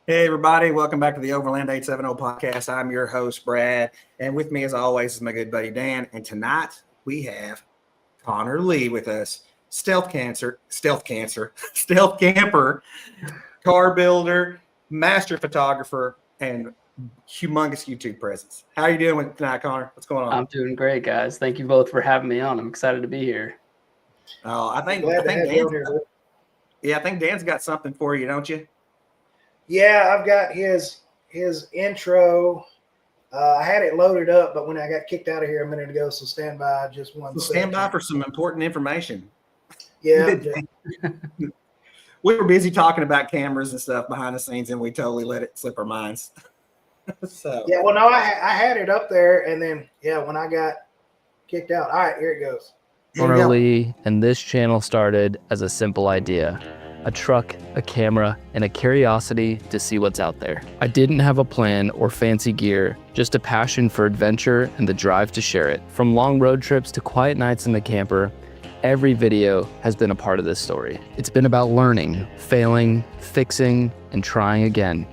Hey, everybody. Welcome back to the Overland 870 podcast. I'm your host, Brad. And with me, as always, is my good buddy, Dan. And tonight we have Connor Lee with us. Stealth camper, car builder, master photographer, and humongous YouTube presence. How are you doing tonight, Connor? What's going on? I'm doing great, guys. Thank you both for having me on. I'm excited to be here. Oh, I think Dan's got something for you, don't you? Yeah, I've got his intro. I had it loaded up, but when I got kicked out of here a minute ago, so stand by just one second. Stand by for some important information. Yeah. We were busy talking about cameras and stuff behind the scenes, and we totally let it slip our minds. So yeah, well, no, I had it up there, and then when I got kicked out, all right, here it goes. Connor Lee, and this channel started as a simple idea. A truck, a camera, and a curiosity to see what's out there. I didn't have a plan or fancy gear, just a passion for adventure and the drive to share it. From long road trips to quiet nights in the camper, every video has been a part of this story. It's been about learning, failing, fixing, and trying again.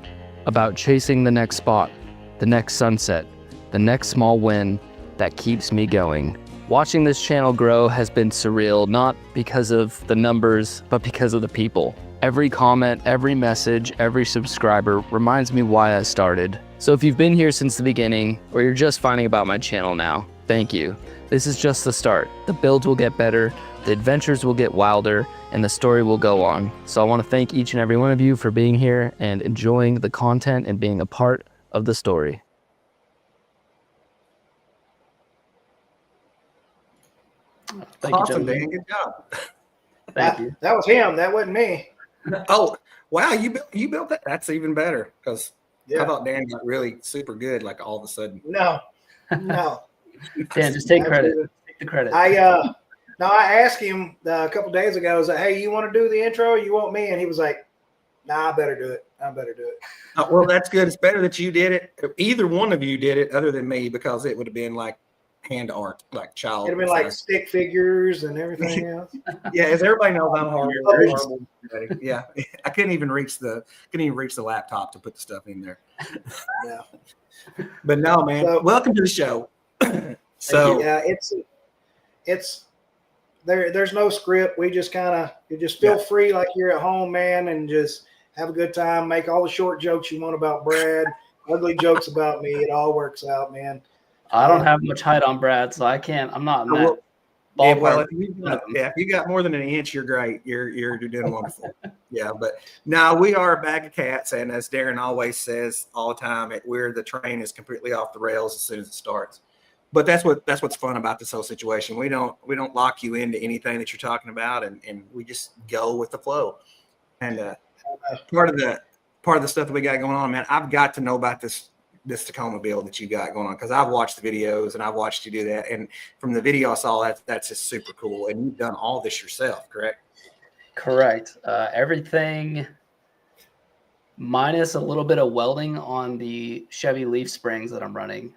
About chasing the next spot, the next sunset, the next small win that keeps me going. Watching this channel grow has been surreal, not because of the numbers, but because of the people. Every comment, every message, every subscriber reminds me why I started. So if you've been here since the beginning, or you're just finding about my channel now, thank you. This is just the start. The builds will get better, the adventures will get wilder, and the story will go on. So I want to thank each and every one of you for being here and enjoying the content and being a part of the story. Awesome, Dan. Good job. Thank you. That was him. That wasn't me. Oh, wow. You built that. That's even better because I thought Dan got really super good like all of a sudden. No. Dan, just take credit. Take the credit. I asked him a couple days ago, I was like, hey, you want to do the intro or you want me? And he was like, nah, I better do it. Well, that's good. It's better that you did it. Either one of you did it other than me because it would have been like hand art, like child. It'd been like stick figures and everything else. Yeah, as everybody knows, I'm horrible. Yeah, I couldn't even reach the laptop to put the stuff in there. Yeah, but no, man. So, welcome to the show. So yeah, it's there's no script. We just you just feel free like you're at home, man, and just have a good time. Make all the short jokes you want about Brad, ugly jokes about me. It all works out, man. I don't have much height on Brad, so I can't. I'm not in that ballpark. Well, if you got more than an inch, you're great. You're doing wonderful. Yeah, but now we are a bag of cats, and as Darren always says all the time, the train is completely off the rails as soon as it starts. But that's what's fun about this whole situation. We don't lock you into anything that you're talking about, and we just go with the flow. And part of the stuff that we got going on, man, I've got to know about this Tacoma build that you got going on because I've watched the videos and I've watched you do that, and from the video I saw that's just super cool. And you've done all this yourself, correct? Correct. Everything minus a little bit of welding on the Chevy leaf springs that I'm running.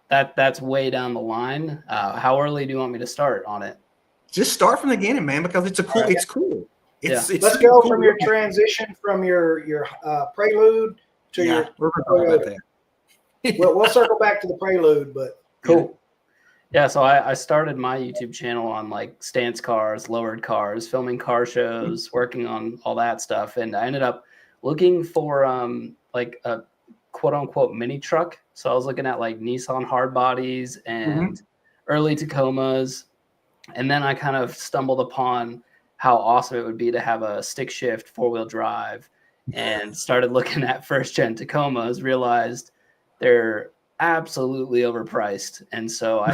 That's way down the line. How early do you want me to start on it? Just start from the beginning, man, because it's cool. It's cool. It's Let's go from your transition from your prelude. We're talking about that. We'll circle back to the prelude, but cool. Yeah, so I started my YouTube channel on like stance cars, lowered cars, filming car shows, working on all that stuff, and I ended up looking for like a quote unquote mini truck. So I was looking at like Nissan hard bodies and early Tacomas, and then I kind of stumbled upon how awesome it would be to have a stick shift 4-wheel drive. And started looking at first-gen Tacomas, realized they're absolutely overpriced. And so I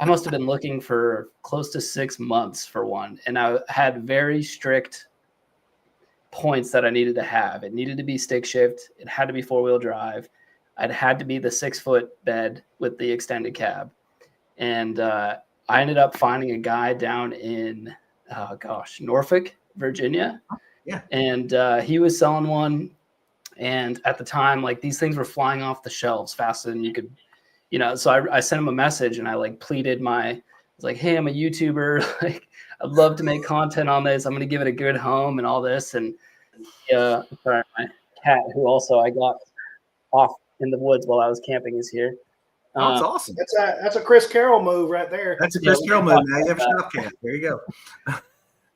must have been looking for close to 6 months for one. And I had very strict points that I needed to have. It needed to be stick shift. It had to be 4-wheel drive. It had to be the 6-foot bed with the extended cab. And I ended up finding a guy down in, Norfolk, Virginia. Yeah. And he was selling one. And at the time, like these things were flying off the shelves faster than you could, so I sent him a message and I like pleaded I was like, hey, I'm a YouTuber. Like, I'd love to make content on this. I'm going to give it a good home and all this. And Sorry, my cat, who also I got off in the woods while I was camping, is here. Oh, that's awesome. That's a Chris Carroll move right there. That's a Chris Carroll move. Now you have a shop camp. There you go.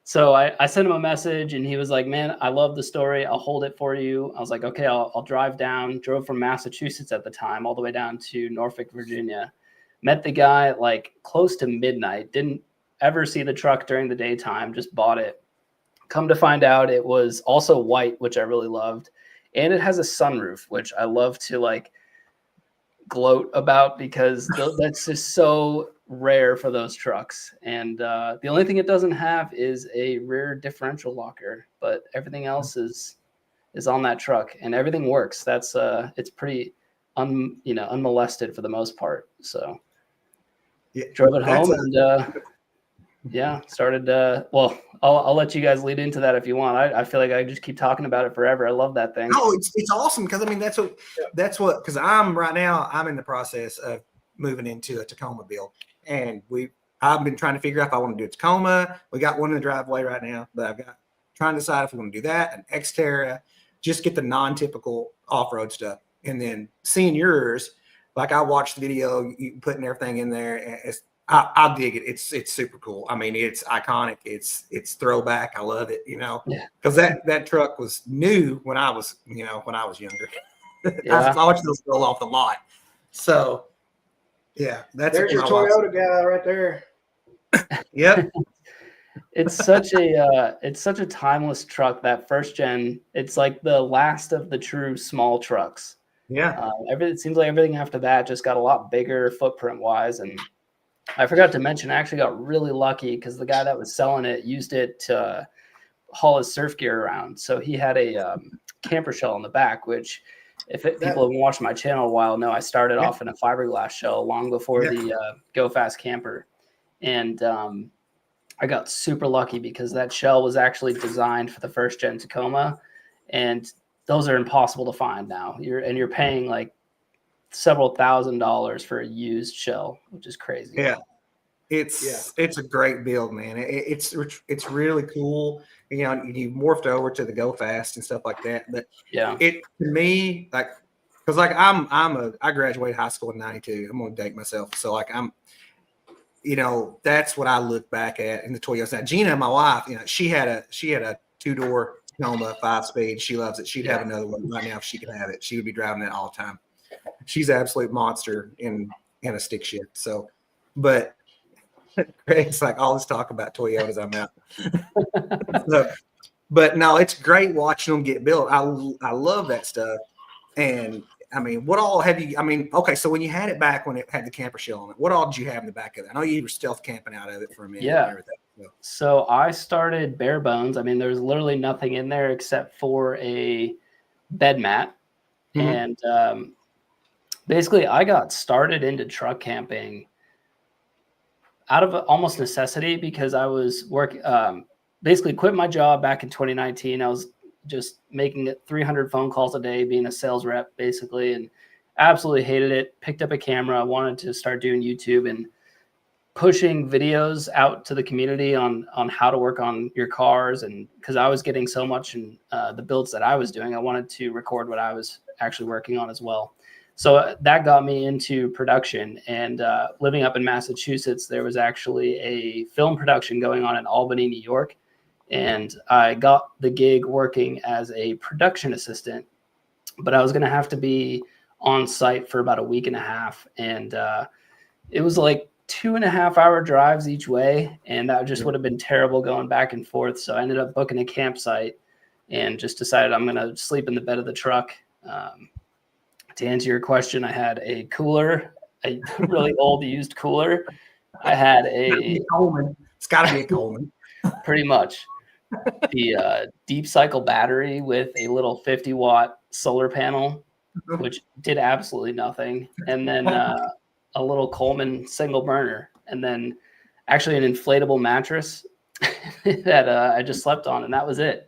So I sent him a message and he was like, man, I love the story. I'll hold it for you. I was like, okay, I'll drive down. Drove from Massachusetts at the time all the way down to Norfolk, Virginia. Met the guy like close to midnight. Didn't ever see the truck during the daytime. Just bought it. Come to find out it was also white, which I really loved. And it has a sunroof, which I love to like gloat about because that's just so rare for those trucks. And the only thing it doesn't have is a rear differential locker, but everything else is on that truck and everything works. That's it's pretty unmolested for the most part. So drove it home and started well, I'll let you guys lead into that if you want. I feel like I just keep talking about it forever. I love that thing. No, it's awesome because I mean that's what because I'm in the process of moving into a Tacoma build, and I've been trying to figure out if I want to do a Tacoma. We got one in the driveway right now, but I've got trying to decide if we want to do that, an Xterra, just get the non-typical off-road stuff, and then seeing yours, like I watched the video, you putting everything in there, and I dig it. It's super cool. I mean, it's iconic. It's throwback. I love it. Because that truck was new when I was younger. I watched those roll off the lot. So yeah, there's your Toyota guy right there. Yep. It's such a timeless truck. That first gen. It's like the last of the true small trucks. Yeah. It seems like everything after that just got a lot bigger footprint wise. And I forgot to mention, I actually got really lucky because the guy that was selling it used it to haul his surf gear around. So he had a camper shell in the back, which people have watched my channel a while know I started off in a fiberglass shell long before the Go Fast camper. And I got super lucky because that shell was actually designed for the first gen Tacoma. And those are impossible to find now. You're paying like several $1,000s for a used shell, which is crazy. Yeah, it's a great build, man. It's really cool. You morphed over to the Go Fast and stuff like that. But it to me, like, because like I graduated high school in '92. I'm gonna date myself, so like that's what I look back at in the Toyota. Now Gina, my wife, she had a 2-door Tacoma 5-speed. She loves it. She'd have another one right now if she could have it. She would be driving it all the time. She's an absolute monster in a stick shift. So, but Greg's like all this talk about Toyotas, I'm out. But no, it's great watching them get built. I love that stuff. And I mean, what all have you? I mean, okay, so when you had it back when it had the camper shell on it, what all did you have in the back of it? I know you were stealth camping out of it for a minute. Yeah. And everything, so I started bare bones. I mean, there's literally nothing in there except for a bed mat. And basically, I got started into truck camping out of almost necessity because I was basically quit my job back in 2019. I was just making it 300 phone calls a day, being a sales rep, basically, and absolutely hated it. Picked up a camera. I wanted to start doing YouTube and pushing videos out to the community on how to work on your cars. And because I was getting so much in the builds that I was doing, I wanted to record what I was actually working on as well. So that got me into production. And living up in Massachusetts, there was actually a film production going on in Albany, New York. And I got the gig working as a production assistant, but I was going to have to be on site for about a week and a half. And it was like 2.5-hour drives each way. And that just would have been terrible going back and forth. So I ended up booking a campsite and just decided I'm going to sleep in the bed of the truck. To answer your question, I had a cooler, a really old used cooler. I had a Coleman. It's got to be a Coleman. Pretty much. The deep cycle battery with a little 50-watt solar panel, which did absolutely nothing. And then a little Coleman single burner. And then actually an inflatable mattress that I just slept on. And that was it.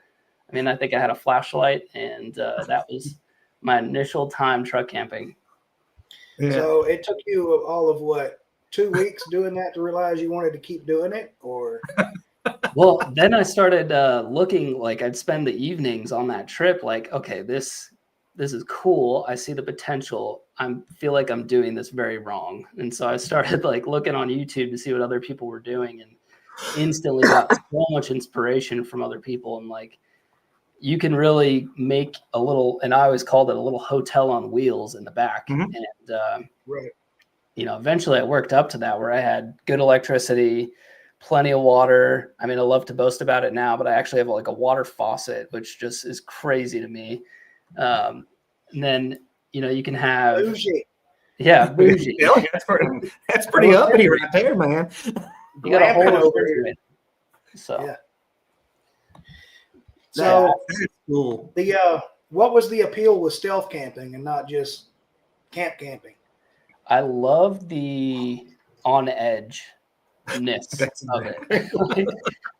I mean, I think I had a flashlight and that was my initial time truck camping. Yeah. So it took you all of what, 2 weeks doing that to realize you wanted to keep doing it, or? Well, then I started looking, like I'd spend the evenings on that trip like, okay, this is cool. I see the potential. I feel like I'm doing this very wrong. And so I started like looking on YouTube to see what other people were doing and instantly got so much inspiration from other people. And like, you can really make a little, and I always called it a little hotel on wheels in the back. Mhm. And, Right. you know, eventually I worked up to that where I had good electricity, plenty of water. I mean, I love to boast about it now, but I actually have like a water faucet, which just is crazy to me. And then, you know, you can have, Bougie. yeah, bougie. Yeah, that's pretty uppity right there, man. You got a whole Glamping over here. refrigerator. So Yeah. So That's cool. what was the appeal with stealth camping and not just camp camping? I love the on edge ness That's of it.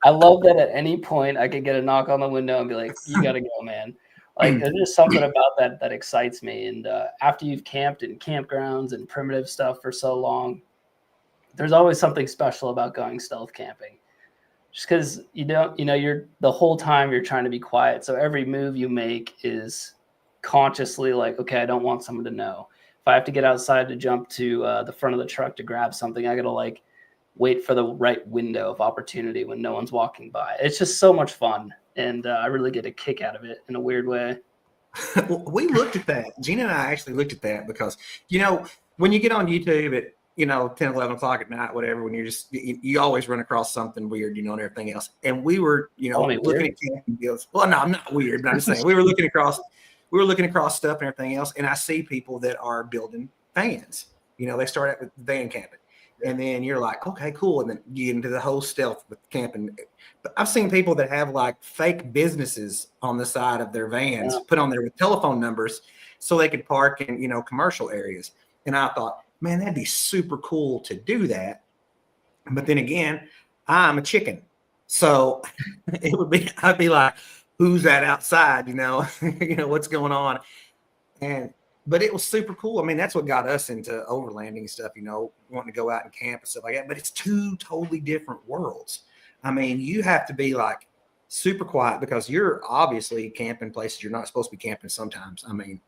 I love that at any point I could get a knock on the window and be like, "You got to go, man." Like there's just something about that excites me. And after you've camped in campgrounds and primitive stuff for so long, there's always something special about going stealth camping. Just because you're the whole time you're trying to be quiet. So every move you make is consciously like, okay, I don't want someone to know. If I have to get outside to jump to the front of the truck to grab something, I got to like wait for the right window of opportunity when no one's walking by. It's just so much fun. And I really get a kick out of it in a weird way. We looked at that. Gina and I actually looked at that because, when you get on YouTube at, 10, 11 o'clock at night, whatever, when you always run across something weird, and everything else. And we were, looking at camping deals. Well, no, I'm not weird, but I'm just saying we were looking across stuff and everything else. And I see people that are building vans. They start out with van camping. And then you're like, okay, cool. And then you get into the whole stealth with camping. But I've seen people that have like fake businesses on the side of their vans put on there with telephone numbers so they could park in, commercial areas. And I thought, man, that'd be super cool to do that. But then again, I'm a chicken. So I'd be like, who's that outside? What's going on? But it was super cool. I mean, that's what got us into overlanding stuff, wanting to go out and camp and stuff like that. But it's two totally different worlds. I mean, you have to be like super quiet because you're obviously camping places you're not supposed to be camping sometimes. I mean,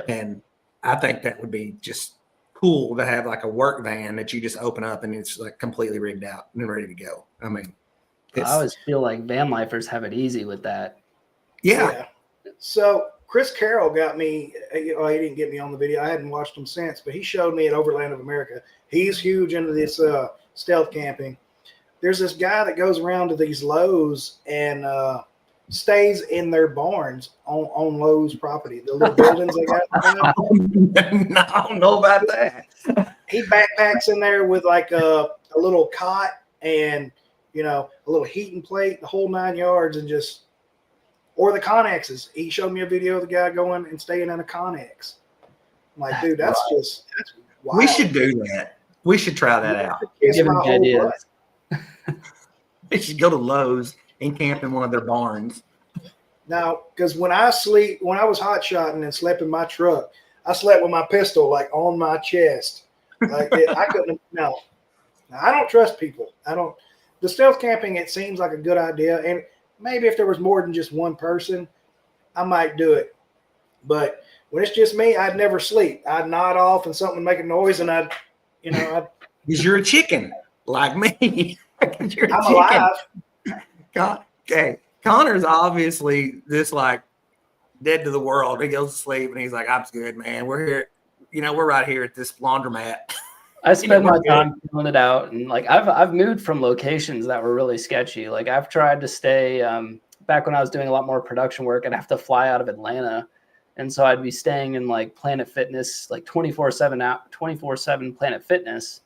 and I think that would be just cool to have like a work van that you just open up and it's like completely rigged out and ready to go. I mean, I always feel like van lifers have it easy with that. Yeah. So Chris Carroll got me. He didn't get me on the video. I hadn't watched him since, but he showed me at Overland of America. He's huge into this stealth camping. There's this guy that goes around to these Lowe's and stays in their barns on Lowe's property. The little buildings they got. I don't know about that. He backpacks in there with like a little cot and a little heating plate, the whole 9 yards, and just. Or the Connexes. He showed me a video of the guy going and staying in a Connex. I'm like, dude, that's wild. We should do that. We should try that out. Give him ideas. They should go to Lowe's and camp in one of their barns. Now, because when I was hot shotting and slept in my truck, I slept with my pistol like on my chest. Like I couldn't. No, I don't trust people. The stealth camping, it seems like a good idea, and maybe if there was more than just one person, I might do it. But when it's just me, I'd never sleep. I'd nod off and something would make a noise, and I'd. Because you're a chicken, like me. You're a I'm chicken. alive. Okay. Connor's obviously this like dead to the world. He goes to sleep and he's like, I'm good, man. We're here. We're right here at this laundromat. I spend my time filling it out, and like I've moved from locations that were really sketchy. Like I've tried to stay back when I was doing a lot more production work, I'd have to fly out of Atlanta, and so I'd be staying in like Planet Fitness, like 24/7 Planet Fitness.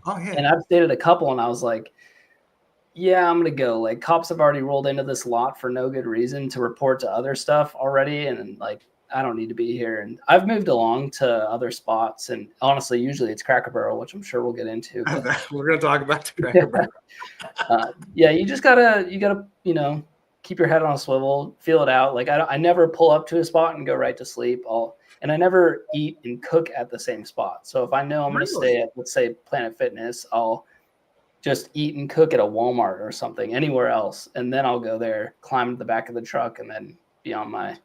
Oh yeah. And I've stayed at a couple, and I was like, yeah, I'm gonna go. Like cops have already rolled into this lot for no good reason to report to other stuff already, and like I don't need to be here. And I've moved along to other spots, and honestly, usually it's Cracker Barrel, which I'm sure we'll get into. But, we're gonna talk about the Cracker Barrel. Yeah, you gotta keep your head on a swivel, feel it out. Like I never pull up to a spot and go right to sleep. And I never eat and cook at the same spot. So if I know I'm gonna stay at, let's say, Planet Fitness, I'll just eat and cook at a Walmart or something, anywhere else. And then I'll go there, climb to the back of the truck, and then be on my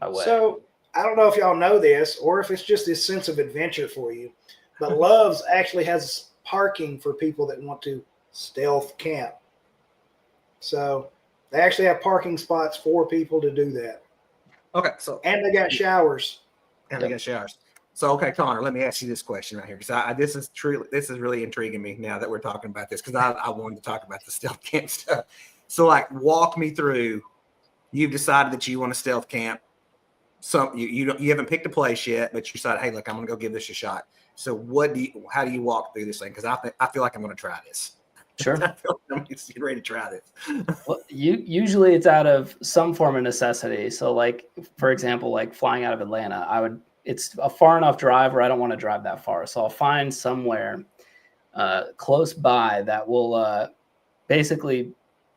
way. So I don't know if y'all know this or if it's just this sense of adventure for you, but Love's actually has parking for people that want to stealth camp. So they actually have parking spots for people to do that. Okay, so And they got showers. and they got showers. So, okay, Connor, let me ask you this question right here, because this is really intriguing me now that we're talking about this, because I wanted to talk about the stealth camp stuff. So, like, walk me through. You've decided that you want to stealth camp. So you haven't picked a place yet, but you decided, hey, look, I'm going to go give this a shot. So, how do you walk through this thing? Because I feel like I'm going to try this. Sure. I feel like I'm getting ready to try this. Well, usually it's out of some form of necessity. So, like, for example, like flying out of Atlanta, it's a far enough drive where I don't want to drive that far. So I'll find somewhere close by that will basically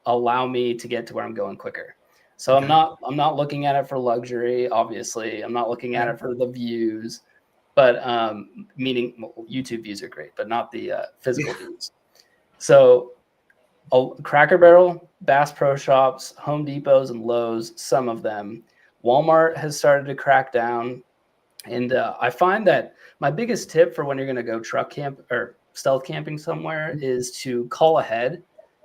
allow me to get to where I'm going quicker. So Okay. I'm not looking at it for luxury, obviously. I'm not looking at it for the views, but meaning YouTube views are great, but not the physical views. So Cracker Barrel, Bass Pro Shops, Home Depots, and Lowe's, some of them. Walmart has started to crack down. And I find that my biggest tip for when you're going to go truck camp or stealth camping somewhere is to call ahead,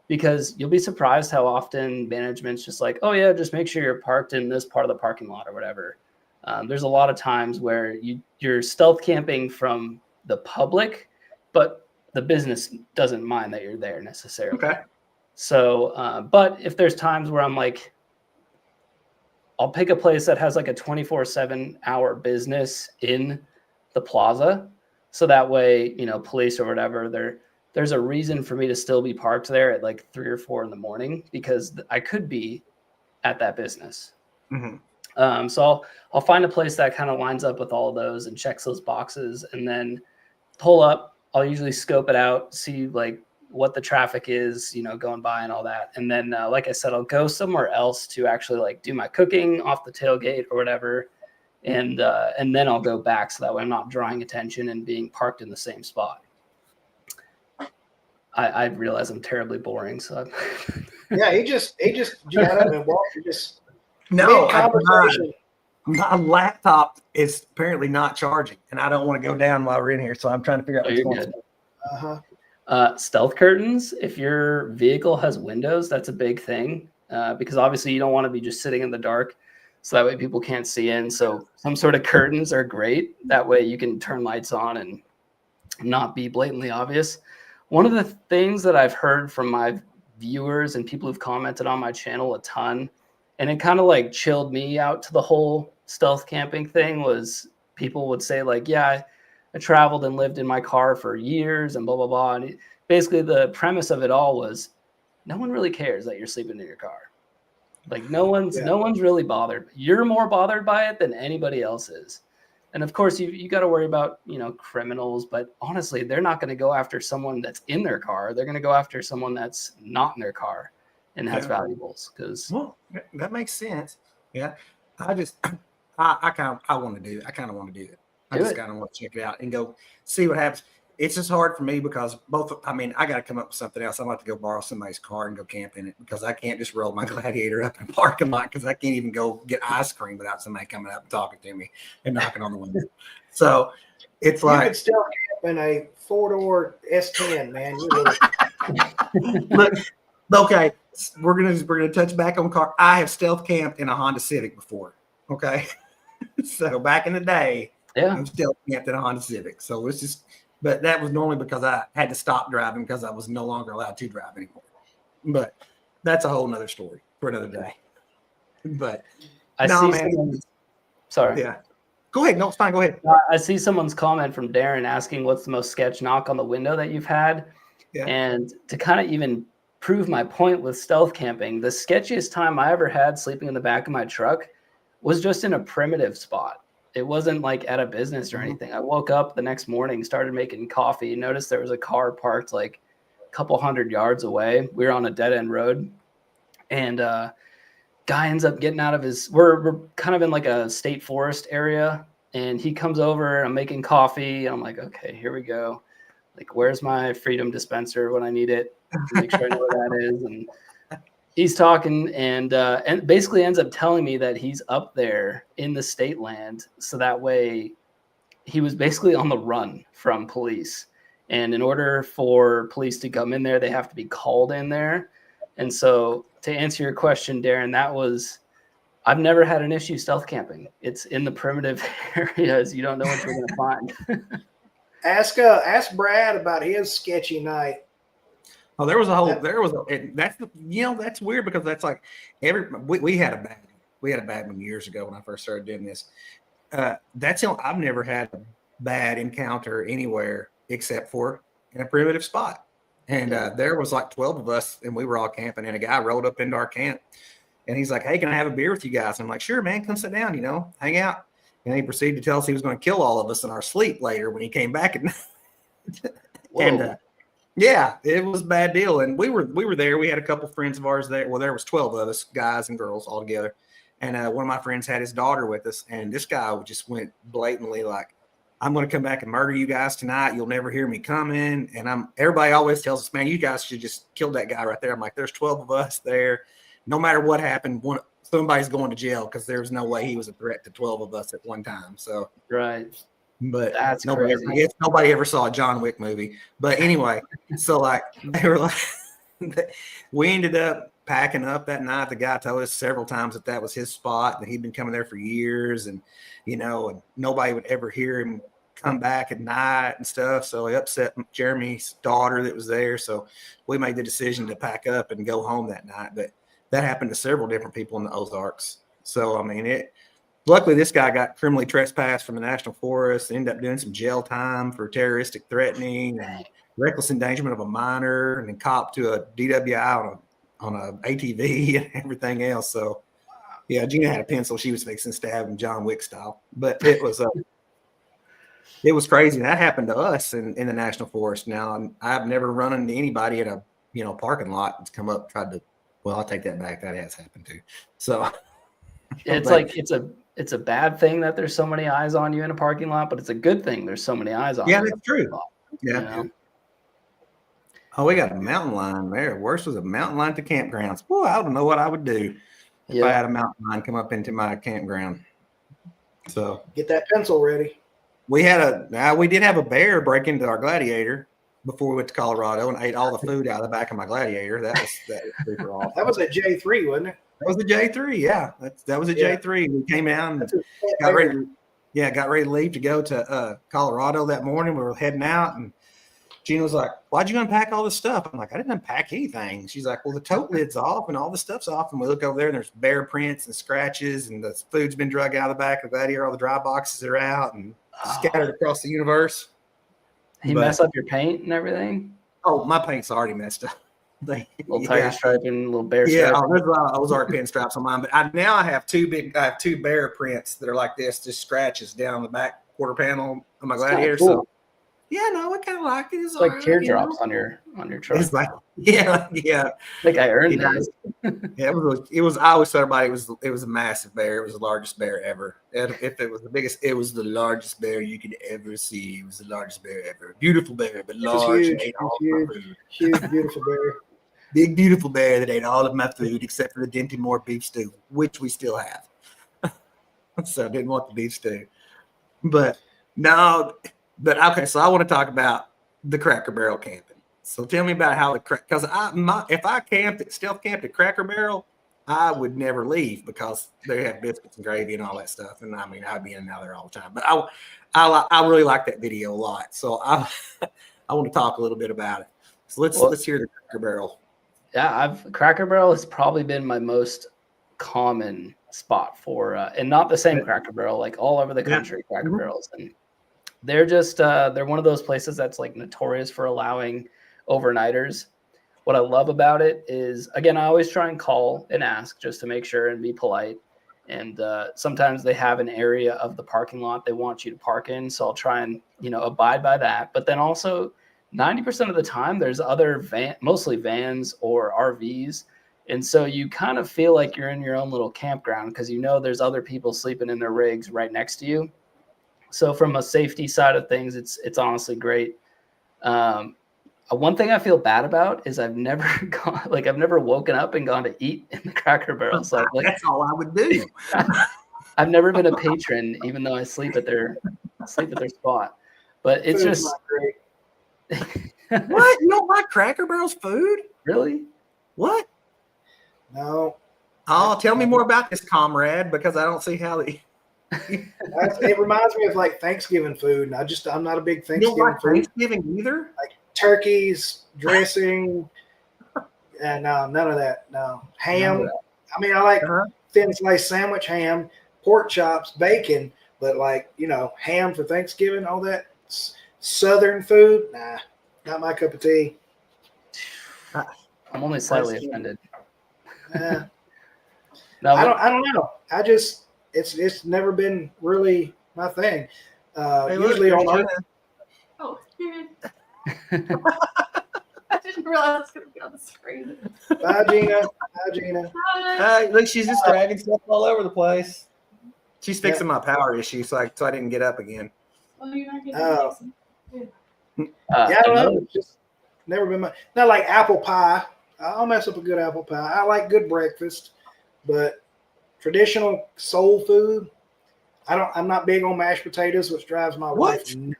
because you'll be surprised how often management's just like, oh yeah, just make sure you're parked in this part of the parking lot or whatever. There's a lot of times where you're stealth camping from the public, but the business doesn't mind that you're there necessarily. Okay. So, but if there's times where I'm like, I'll pick a place that has like a 24/7 hour business in the plaza. So that way, police or whatever, there's a reason for me to still be parked there at like 3 or 4 in the morning, because I could be at that business. Mm-hmm. So I'll find a place that kind of lines up with all of those and checks those boxes, and then pull up. I'll usually scope it out, see like what the traffic is, going by and all that. And then, like I said, I'll go somewhere else to actually like do my cooking off the tailgate or whatever. And then I'll go back, so that way I'm not drawing attention and being parked in the same spot. I realize I'm terribly boring. So Yeah, he just got up and walked. No, conversation. my laptop is apparently not charging, and I don't want to go down while we're in here. So I'm trying to figure out what's going on. Stealth curtains. If your vehicle has windows, that's a big thing, because obviously you don't want to be just sitting in the dark, so that way people can't see in. So some sort of curtains are great. That way you can turn lights on and not be blatantly obvious. One of the things that I've heard from my viewers and people who've commented on my channel a ton, and it kind of like chilled me out to the whole stealth camping thing, was people would say like, yeah, I traveled and lived in my car for years and blah, blah, blah. And basically the premise of it all was no one really cares that you're sleeping in your car. Like no one's really bothered. You're more bothered by it than anybody else is. And of course you got to worry about, criminals, but honestly, they're not going to go after someone that's in their car. They're going to go after someone that's not in their car and has valuables. Well, that makes sense. Yeah. I kind of want to do it. I kind of want to do it. I just kind of want to check it out and go see what happens. It's just hard for me because I got to come up with something else. I'm going to have to go borrow somebody's car and go camp in it, because I can't just roll my Gladiator up in the parking lot, because I can't even go get ice cream without somebody coming up and talking to me and knocking on the window. So it's like, you could still camp in a 4-door S10, man. Look, okay, we're gonna touch back on car. I have stealth camped in a Honda Civic before. Okay, so back in the day, I'm stealth camped in a Honda Civic. So it's just. But that was normally because I had to stop driving because I was no longer allowed to drive anymore. But that's a whole nother story for another day. But sorry. Yeah. Go ahead. No, it's fine. Go ahead. I see someone's comment from Darren asking what's the most sketch knock on the window that you've had. Yeah. And to kind of even prove my point with stealth camping, the sketchiest time I ever had sleeping in the back of my truck was just in a primitive spot. It wasn't like at a business or anything. I woke up the next morning, started making coffee, noticed there was a car parked like a couple 100 yards away. We were on a dead end road, and guy ends up getting out of his, we're kind of in like a state forest area, and he comes over, I'm making coffee, and I'm like, okay, here we go. Like, where's my freedom dispenser when I need it? Make sure I know where that is. And he's talking and basically ends up telling me that he's up there in the state land. So that way he was basically on the run from police. And in order for police to come in there, they have to be called in there. And so to answer your question, Darren, I've never had an issue stealth camping. It's in the primitive areas. You don't know what you're going to find. Ask Brad about his sketchy night. Oh, that's weird because that's like we had a bad one years ago when I first started doing this. I've never had a bad encounter anywhere except for in a primitive spot. And there was like 12 of us and we were all camping, and a guy rolled up into our camp and he's like, "Hey, can I have a beer with you guys?" And I'm like, "Sure, man, come sit down, hang out." And he proceeded to tell us he was going to kill all of us in our sleep later when he came back. And yeah, it was a bad deal. And we were there. We had a couple friends of ours there. Well, there was 12 of us, guys and girls all together. And one of my friends had his daughter with us. And this guy just went blatantly like, "I'm going to come back and murder you guys tonight. You'll never hear me coming." And everybody always tells us, "Man, you guys should just kill that guy right there." I'm like, "There's 12 of us there. No matter what happened, somebody's going to jail because there's no way he was a threat to 12 of us at one time." So, right. But that's nobody crazy. I guess nobody ever saw a John Wick movie. But anyway, so like they were like, we ended up packing up that night. The guy told us several times that was his spot, that he'd been coming there for years, and and nobody would ever hear him come back at night and stuff. So he upset Jeremy's daughter that was there. So we made the decision to pack up and go home that night. But that happened to several different people in the Ozarks. So I mean, luckily, this guy got criminally trespassed from the National Forest, ended up doing some jail time for terroristic threatening and reckless endangerment of a minor, and then copped to a DWI on a ATV and everything else. So, yeah, Gina had a pencil. She was fixing to stab him John Wick style. But it was crazy. That happened to us in the National Forest. Now, I've never run into anybody at a parking lot that's come up tried to. Well, I'll take that back. That has happened too. So. It's like it's a bad thing that there's so many eyes on you in a parking lot, but it's a good thing there's so many eyes on you. Yeah, that's true. Yeah. You know? Oh, we got a mountain lion there. Worse was a mountain lion at the campgrounds. Boy, I don't know what I would do if I had a mountain lion come up into my campground. So get that pencil ready. We did have a bear break into our Gladiator before we went to Colorado and ate all the food out of the back of my Gladiator. That was super awesome. That was a J3, wasn't it? That was a J3, yeah. That was a J3. We came out and got ready to leave to go to Colorado that morning. We were heading out, and Gina was like, "Why'd you unpack all this stuff?" I'm like, "I didn't unpack anything." She's like, "Well, the tote lid's off and all the stuff's off." And we look over there, and there's bear prints and scratches, and the food's been drug out of the back of the Gladiator. All the dry boxes are out and scattered across the universe. He messed up your paint and everything? Oh, my paint's already messed up. Little tiger striping, little bear striping. striping. There's a lot of Ozark pinstripes on mine, but I have two bear prints that are like this, just scratches down the back quarter panel of my Gladiator. Cool. So yeah, no, I kind of like it. It's like teardrops on your truck. It's like yeah. I think I earned those. Yeah, it was. I always tell everybody it was a massive bear. It was the largest bear ever. If it was the biggest, it was the largest bear you could ever see. It was the largest bear ever. Beautiful bear, but large. Huge, beautiful bear. Big, beautiful bear that ate all of my food except for the Dinty Moore beef stew, which we still have. So I didn't want the beef stew. But okay, so I want to talk about the Cracker Barrel camping. So tell me about how because if I stealth camped at Cracker Barrel, I would never leave because they have biscuits and gravy and all that stuff. And I mean, I'd be in and out there all the time. But I really like that video a lot. So I want to talk a little bit about it. So let's hear the Cracker Barrel. Yeah, Cracker Barrel has probably been my most common spot for, and not the same Cracker Barrel, like all over the country, Cracker Barrels. And they're just, they're one of those places that's like notorious for allowing overnighters. What I love about it is, again, I always try and call and ask just to make sure and be polite. And sometimes they have an area of the parking lot they want you to park in. So I'll try and, abide by that. But then also 90% of the time there's other mostly vans or RVs. And so you kind of feel like you're in your own little campground because there's other people sleeping in their rigs right next to you. So from a safety side of things, it's honestly great. One thing I feel bad about is I've never I've never woken up and gone to eat in the Cracker Barrel. So that's all I would do. I've never been a patron, even though I sleep at their spot. But it's Food's just not great. What? You don't like Cracker Barrel's food? Really? What? No. Oh, tell me more about this, comrade, because I don't see how the. It reminds me of like Thanksgiving food, and I'm not a big You don't Thanksgiving like food. Thanksgiving either? Like turkeys, dressing, and none of that. No ham. I mean, I like thin slice sandwich ham, pork chops, bacon, but like ham for Thanksgiving, all that Southern food, nah, not my cup of tea. I'm only slightly offended. No, I don't know. It's never been really my thing. Hey, Usually look, on Oh, I didn't realize it was going to be on the screen. Bye, Gina. Bye, Gina. Hi. Look, she's just dragging stuff all over the place. She's fixing my power issue, so I didn't get up again. Well, you're not getting Yeah, I don't know. It's just never been my. Not like apple pie. I'll mess up a good apple pie. I like good breakfast, but traditional soul food, I'm not big on mashed potatoes, which drives my wife nuts.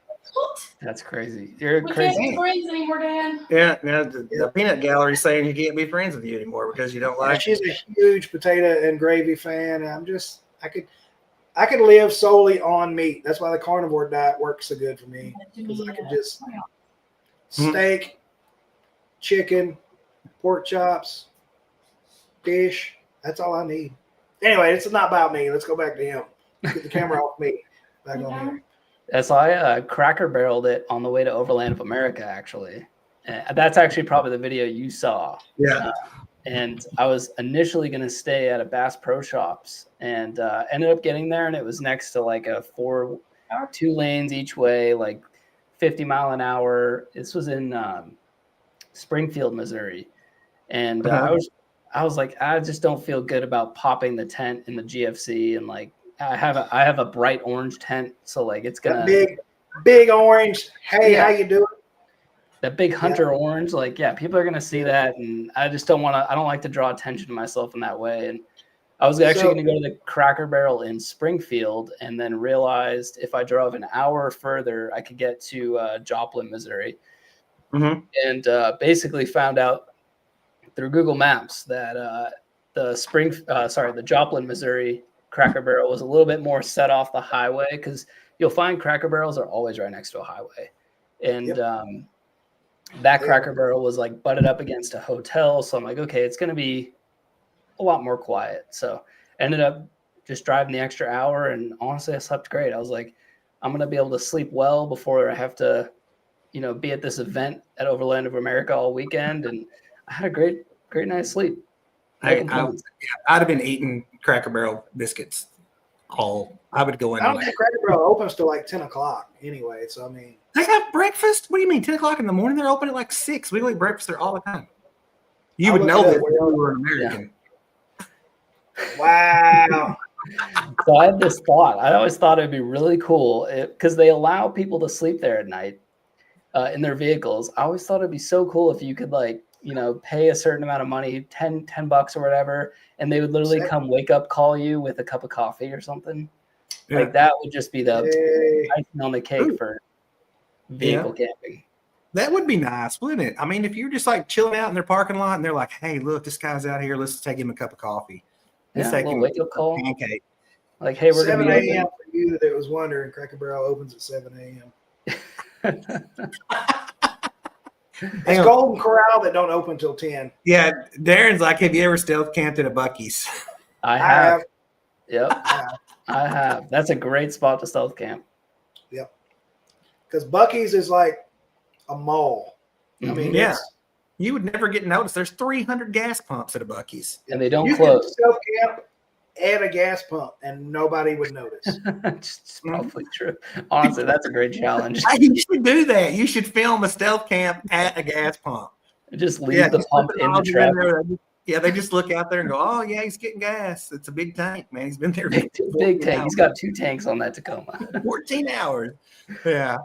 That's crazy. You're We crazy. can't be friends anymore, Dan. Yeah, the peanut gallery's saying you can't be friends with you anymore because you don't like. She's a huge potato and gravy fan, and I could live solely on meat. That's why the carnivore diet works so good for me, because I could just steak, chicken, pork chops, fish. That's all I need. Anyway, it's not about me. Let's go back to him. Get the camera off me. Back on here. So I Cracker Barreled it on the way to Overland of America, actually. That's actually probably the video you saw. Yeah. And I was initially going to stay at a Bass Pro Shops, and ended up getting there, and it was next to like a 2 lanes each way, like 50 mile an hour. This was in Springfield, Missouri. And I was like, I just don't feel good about popping the tent in the GFC, and like I have a bright orange tent, so like it's gonna big orange. Hey, how you doing? That big hunter orange, like people are gonna see that, and I just don't want to. I don't like to draw attention to myself in that way. And I was actually going to go to the Cracker Barrel in Springfield, and then realized if I drove an hour further, I could get to Joplin, Missouri, and basically found out through Google Maps that the Joplin, Missouri Cracker Barrel was a little bit more set off the highway, because you'll find Cracker Barrels are always right next to a highway, and that Cracker Barrel was like butted up against a hotel. So I'm like, okay, it's going to be a lot more quiet. So ended up just driving the extra hour, and honestly, I slept great. I was like, I'm going to be able to sleep well before I have to, be at this event at Overland of America all weekend. And I had a great night's sleep. I'd have been eating Cracker Barrel biscuits I would go in. I don't think Cracker Barrel opens till like 10 o'clock anyway. So I mean, they have breakfast. What do you mean, 10 o'clock in the morning? They're open at like 6. We eat breakfast there all the time. You would know that if you were an American. Wow. So I had this thought. I always thought it'd be really cool because they allow people to sleep there at night in their vehicles. I always thought it'd be so cool if you could pay a certain amount of money, $10 or whatever, and they would literally come wake up, call you with a cup of coffee or something. Yeah. Like that would just be the icing on the cake for vehicle camping. That would be nice, wouldn't it? I mean, if you're just like chilling out in their parking lot and they're like, hey, look, this guy's out here. Let's take him a cup of coffee. Let's take him wake up call. Pancake. Like, hey, we're 7 a.m. for you that was wondering. Cracker Barrel opens at 7 a.m. It's Golden Corral that don't open till 10. Yeah, Darren's like, have you ever stealth camped at a Buc-ee's? I have. Yep, I have. That's a great spot to stealth camp. Yep, because Buc-ee's is like a mall. I mean, you would never get noticed. There's 300 gas pumps at a Buc-ee's, and they don't you close. Can stealth camp at a gas pump, and nobody would notice. It's probably true. Honestly, that's a great challenge. You should do that. You should film a stealth camp at a gas pump. Just leave the pump in the traffic. Yeah, they just look out there and go, oh, yeah, he's getting gas. It's a big tank, man. He's been there. Big tank. He's got 2 tanks on that Tacoma. 14 hours. Yeah.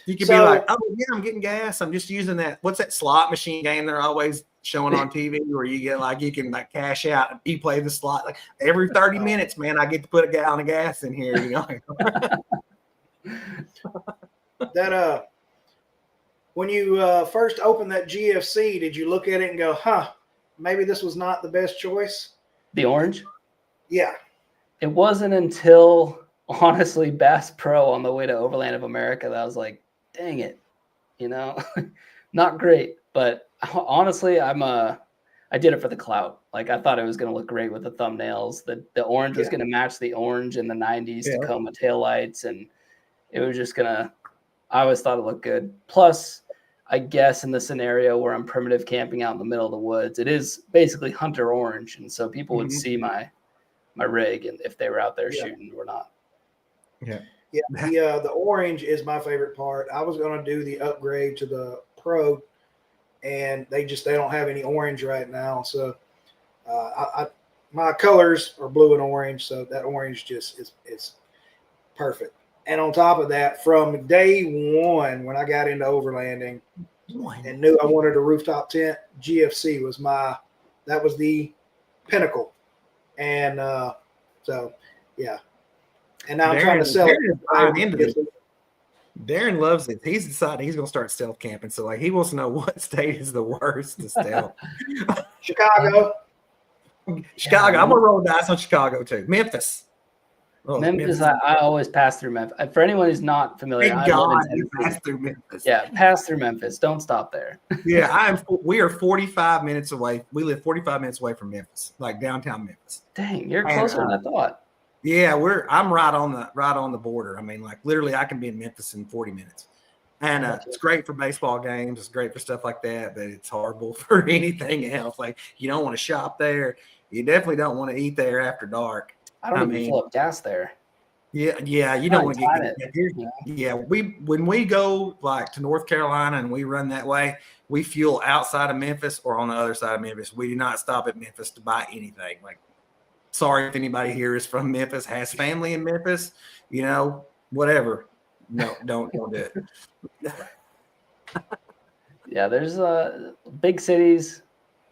You could be So- like, oh yeah, I'm getting gas. I'm just using that. What's that slot machine game they're always showing on TV where you get like you can like cash out and you play the slot like every 30 minutes, man. I get to put a gallon of gas in here, you know. That when you first opened that GFC, did you look at it and go, huh, maybe this was not the best choice? The orange. Yeah. It wasn't until honestly Bass Pro on the way to Overland of America that I was like, dang it, you know, not great. But honestly, I did it for the clout. Like I thought it was going to look great with the thumbnails. The orange was going to match the orange in the 90s Tacoma taillights. And it was just going to, I always thought it looked good. Plus, I guess in the scenario where I'm primitive camping out in the middle of the woods, it is basically hunter orange. And so people would see my rig and if they were out there shooting or not. Yeah. The orange is my favorite part. I was going to do the upgrade to the Pro, and they don't have any orange right now. So my colors are blue and orange, so that orange just is perfect. And on top of that, from day one when I got into overlanding and knew I wanted a rooftop tent, GFC was that was the pinnacle. And so yeah. And now I'm trying to sell it. Darren loves it. He's decided he's going to start stealth camping. So like he wants to know what state is the worst to stealth. Chicago. I'm going to roll dice on Chicago too. Memphis. Oh, Memphis. I always pass through Memphis. For anyone who's not familiar, Thank God you pass through Memphis. Yeah, pass through Memphis. Don't stop there. Yeah, we are 45 minutes away. We live 45 minutes away from Memphis, like downtown Memphis. Dang, you're closer than I thought. Yeah, I'm right on the border. I mean, like literally, I can be in Memphis in 40 minutes, and it's great for baseball games. It's great for stuff like that, but it's horrible for anything else. Like you don't want to shop there. You definitely don't want to eat there after dark. I don't even fill up gas there. Yeah, you don't want to get. Yeah, when we go like to North Carolina and we run that way, we fuel outside of Memphis or on the other side of Memphis. We do not stop at Memphis to buy anything. Like, sorry if anybody here is from Memphis, has family in Memphis, you know, whatever. No, don't do it. Yeah, there's big cities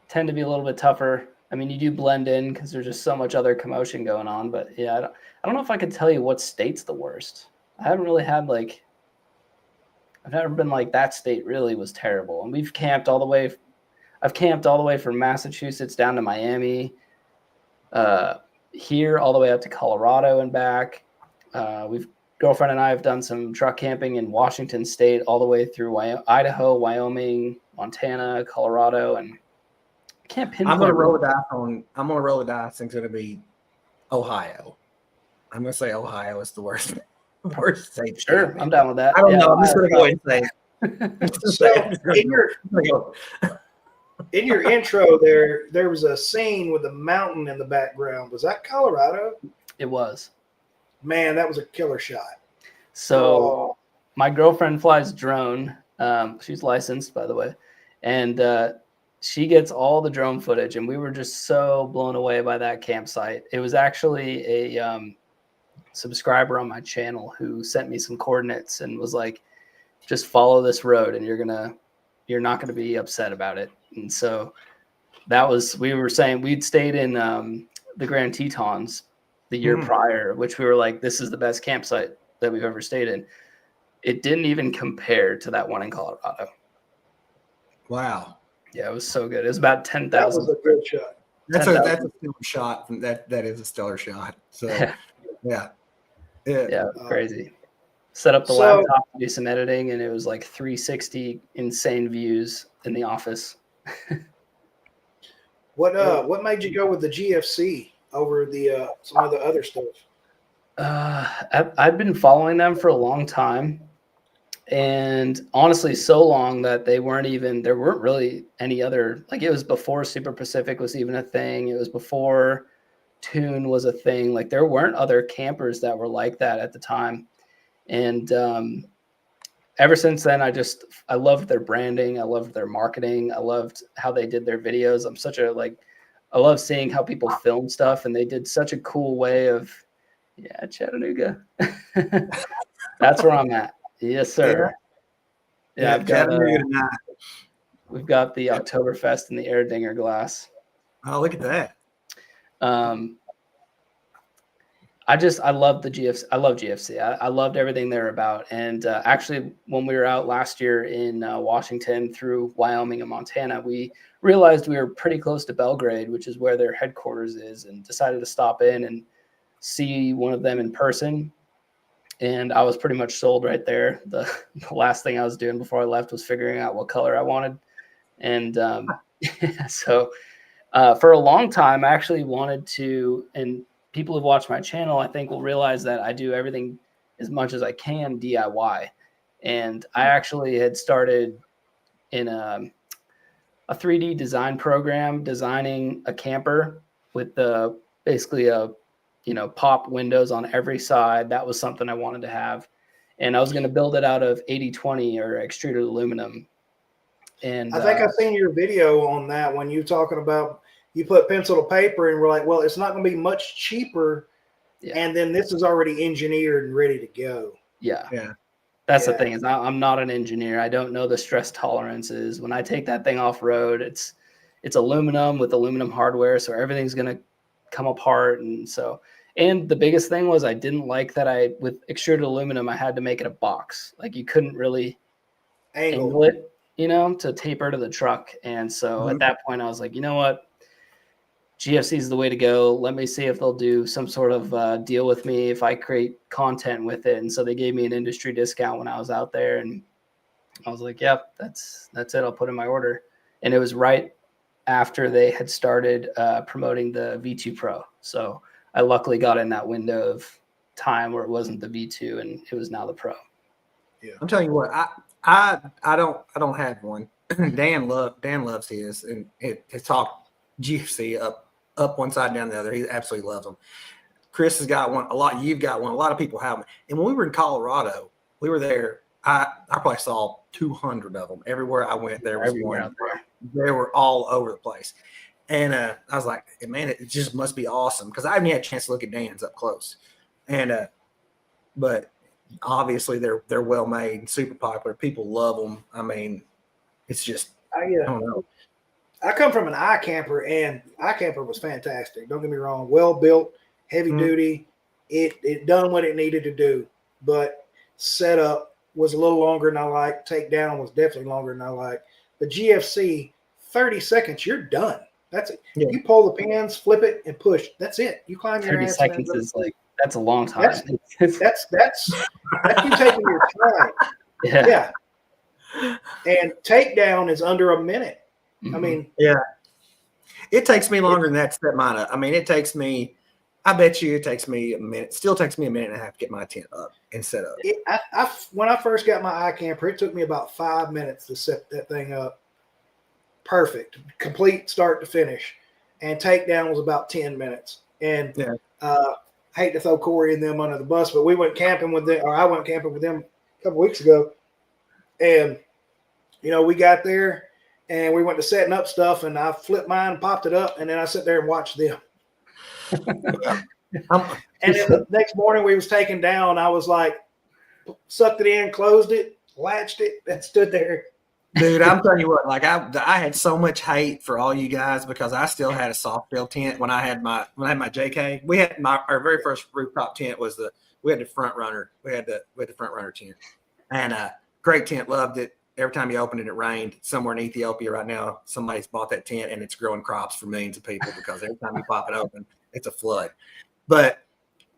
tend to be a little bit tougher. I mean, you do blend in because there's just so much other commotion going on. But yeah, I don't know if I could tell you what state's the worst. I haven't really had I've never been like that state really was terrible. And I've camped all the way from Massachusetts down to Miami, here all the way up to Colorado and back. Girlfriend and I have done some truck camping in Washington State all the way through Idaho, Wyoming, Montana, Colorado, and can't pinpoint. I'm gonna roll the dice. It's gonna be Ohio. I'm gonna say Ohio is the worst state. Sure, I'm down with that. I don't know. I'm just gonna go ahead and say. So in your intro there was a scene with a mountain in the background. Was that Colorado? It was. Man, that was a killer shot. So my girlfriend flies drone. She's licensed, by the way, and she gets all the drone footage, and we were just so blown away by that campsite. It was actually a subscriber on my channel who sent me some coordinates and was like, just follow this road and you're not going to be upset about it. And so we were saying we'd stayed in the Grand Tetons the year prior, which we were like, this is the best campsite that we've ever stayed in. It didn't even compare to that one in Colorado. Wow. Yeah, it was so good. It was about 10,000. That was a good shot. That's a stellar shot. That is a stellar shot. So yeah, crazy. Set up the laptop to do some editing, and it was like 360 insane views in the office. What made you go with the GFC over the some of the other stuff? I've been following them for a long time, and honestly, so long that there weren't really any other. Like it was before Super Pacific was even a thing. It was before Tune was a thing. Like there weren't other campers that were like that at the time, and ever since then, I loved their branding. I loved their marketing. I loved how they did their videos. I love seeing how people film stuff, and they did such a cool way of, Chattanooga. That's where I'm at. Yes, sir. Yeah, I've got Chattanooga tonight. we've got the Oktoberfest and the Erdinger glass. Oh, look at that. I love the GFC. I love GFC. I loved everything they're about. And actually, when we were out last year in Washington through Wyoming and Montana, we realized we were pretty close to Belgrade, which is where their headquarters is, and decided to stop in and see one of them in person. And I was pretty much sold right there. The last thing I was doing before I left was figuring out what color I wanted. And so for a long time, I actually wanted to, and people who've watched my channel, I think will realize that I do everything as much as I can DIY. And I actually had started in a 3D design program, designing a camper with basically pop windows on every side. That was something I wanted to have. And I was going to build it out of 80/20 or extruded aluminum. And I think I've seen your video on that when you talking about you put pencil to paper and we're like, well, it's not going to be much cheaper. Yeah. And then this is already engineered and ready to go. Yeah. Yeah. That's the thing is I'm not an engineer. I don't know the stress tolerances. When I take that thing off road, it's aluminum with aluminum hardware. So everything's going to come apart. And the biggest thing was I didn't like that with extruded aluminum, I had to make it a box. Like you couldn't really angle it, to taper to the truck. And so at that point I was like, you know what? GFC is the way to go. Let me see if they'll do some sort of deal with me if I create content with it. And so they gave me an industry discount when I was out there, and I was like, "Yep, that's it. I'll put in my order." And it was right after they had started promoting the V2 Pro. So I luckily got in that window of time where it wasn't the V2 and it was now the Pro. Yeah, I'm telling you what, I don't have one. Dan loves his, and it's talked GFC up one side, down the other. He absolutely loves them. Chris has got one. You've got one. A lot of people have them. And when we were in Colorado, we were there. I probably saw 200 of them. Everywhere I went, there was one out there. They were all over the place. And I was like, man, it just must be awesome, because I haven't had a chance to look at Dan's up close. And but obviously they're well made, super popular. People love them. I mean, it's just I don't know. I come from an iCamper, and iCamper was fantastic. Don't get me wrong. Well built, heavy duty. It done what it needed to do, but setup was a little longer than I like. Takedown was definitely longer than I like. The GFC, 30 seconds, you're done. That's it. Yeah. You pull the pins, flip it, and push. That's it. You climb your 30 ass. seconds is like, that's a long time. That's you taking your time. Yeah. And takedown is under a minute. I mean, yeah, it takes me longer than that to set mine up. I mean, I bet you it takes me a minute. Still takes me a minute and a half to get my tent up and set up. When I first got my iCamper, it took me about 5 minutes to set that thing up. Perfect, complete start to finish. And takedown was about 10 minutes. And I hate to throw Corey and them under the bus, but we went camping with them, or I went camping with them a couple weeks ago. And, we got there. And we went to setting up stuff, and I flipped mine, popped it up, and then I sit there and watched them. And then the next morning we was taken down. I was like, sucked it in, closed it, latched it, and stood there. Dude, I'm telling you what, like I had so much hate for all you guys because I still had a soft shell tent when I had my JK. We had our very first rooftop tent we had the front runner. We had the front runner tent, and great tent, loved it. Every time you opened it, it rained. Somewhere in Ethiopia right now, somebody's bought that tent, and it's growing crops for millions of people because every time you pop it open, it's a flood. But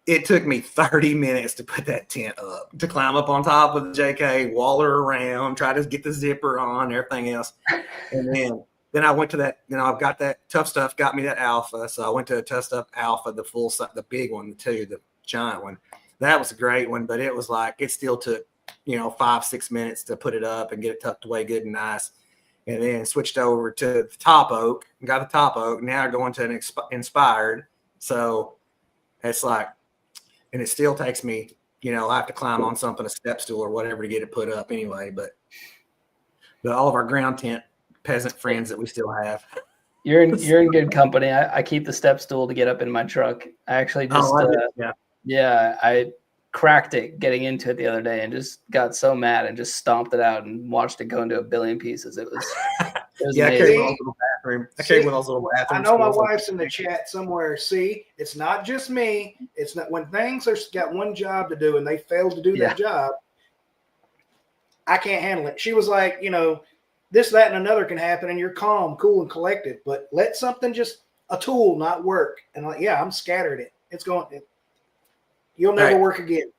it took me 30 minutes to put that tent up, to climb up on top of the JK, waller around, try to get the zipper on, everything else. And then I went to that, I've got that Tough Stuff, got me that Alpha. So I went to a Tough Stuff Alpha, the big one, the giant one. That was a great one, but it was like, it still took 5-6 minutes to put it up and get it tucked away good and nice. And then switched over to the Top Oak, got the Top Oak. Now going to an Inspired. So it's like, and it still takes me, I have to climb on something, a step stool or whatever, to get it put up anyway. But all of our ground tent peasant friends that we still have. You're in good company. I keep the step stool to get up in my truck. I actually just cracked it getting into it the other day and just got so mad and just stomped it out and watched it go into a billion pieces. It was Yeah, I amazing. came with those little bathroom. I came with those little bathroom. I know my stools. wife's in the chat somewhere. See, it's not just me. It's not when things are got one job to do and they fail to do that job. I can't handle it. She was like, you know, this, that, and another can happen, and you're calm, cool, and collected. But let something just a tool not work. And like, yeah, I'm scattered it. It's going. You'll never work again.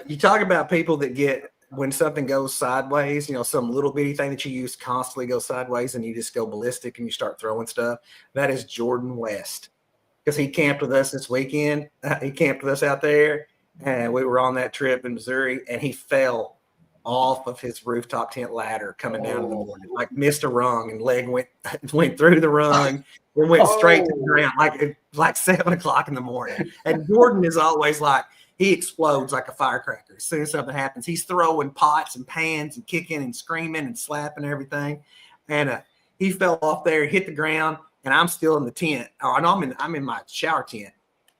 You talk about people that get when something goes sideways, you know, some little bitty thing that you use constantly goes sideways and you just go ballistic and you start throwing stuff. That is Jordan West, because he camped with us this weekend. He camped with us out there, and we were on that trip in Missouri, and he fell off of his rooftop tent ladder coming down in the morning, like missed a rung and leg went through the rung and went straight to the ground, like 7 o'clock in the morning. And Jordan is always like, he explodes like a firecracker. As soon as something happens, he's throwing pots and pans and kicking and screaming and slapping everything. And he fell off there, hit the ground, and I'm still in the tent. Or I'm in my shower tent.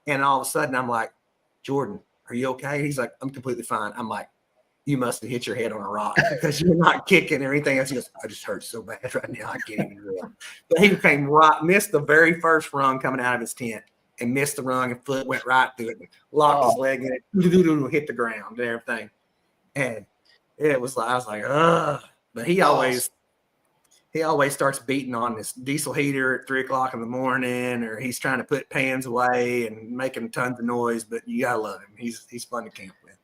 And all of a sudden, I'm like, Jordan, are you okay? He's like, I'm completely fine. I'm like, you must have hit your head on a rock because you're not kicking or anything else. He goes, I just hurt so bad right now. I can't even do it. But he missed the very first rung coming out of his tent and missed the rung, and foot went right through it, locked his leg in it, hit the ground and everything. And it was like, I was like, ugh. But he always starts beating on this diesel heater at 3 o'clock in the morning, or he's trying to put pans away and making tons of noise. But you gotta love him. He's fun to camp with.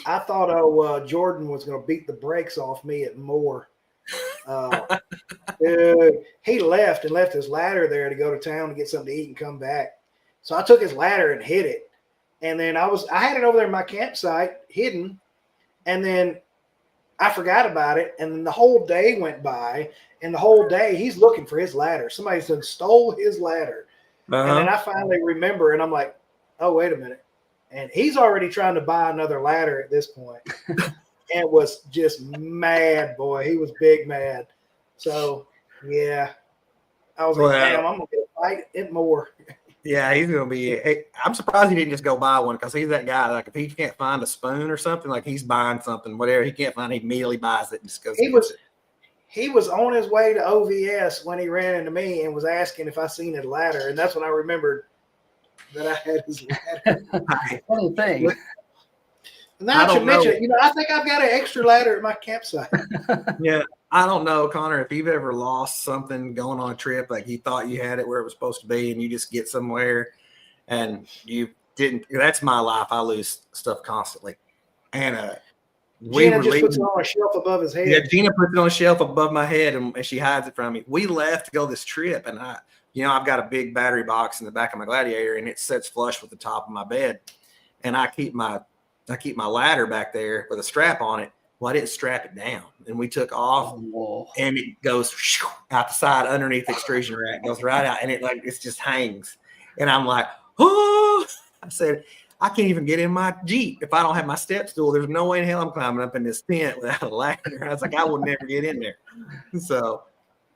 I thought Jordan was going to beat the brakes off me at Moore. Dude, he left his ladder there to go to town to get something to eat and come back. So I took his ladder and hid it. And then I had it over there in my campsite hidden. And then I forgot about it. And then the whole day went by. And the whole day he's looking for his ladder. Somebody stole his ladder. And then I finally remember, and I'm like, oh, wait a minute. And he's already trying to buy another ladder at this point. And was just mad, boy. He was big mad. So, yeah. I was like, damn, I'm going to get a fight at Moore. Yeah, he's going to be – I'm surprised he didn't just go buy one, because he's that guy. Like, if he can't find a spoon or something, like he's buying something, whatever he can't find, he immediately buys it and just goes. He was on his way to OVS when he ran into me and was asking if I seen his ladder. And that's when I remembered that I had his ladder. Funny thing. Now that you mention it, I think I've got an extra ladder at my campsite. Yeah, I don't know, Connor, if you've ever lost something going on a trip, like you thought you had it where it was supposed to be, and you just get somewhere and you didn't. That's my life. I lose stuff constantly. And Gina just puts it on a shelf above his head. Yeah, Gina puts it on a shelf above my head, and she hides it from me. We left to go this trip, and I've got a big battery box in the back of my Gladiator, and it sits flush with the top of my bed. And I keep my ladder back there with a strap on it. Well, I didn't strap it down, and we took off, and it goes out the side underneath the extrusion rack, goes right out, and it just hangs. And I'm like, oh! I said, I can't even get in my Jeep if I don't have my step stool. There's no way in hell I'm climbing up in this tent without a ladder. I was like, I will never get in there. So.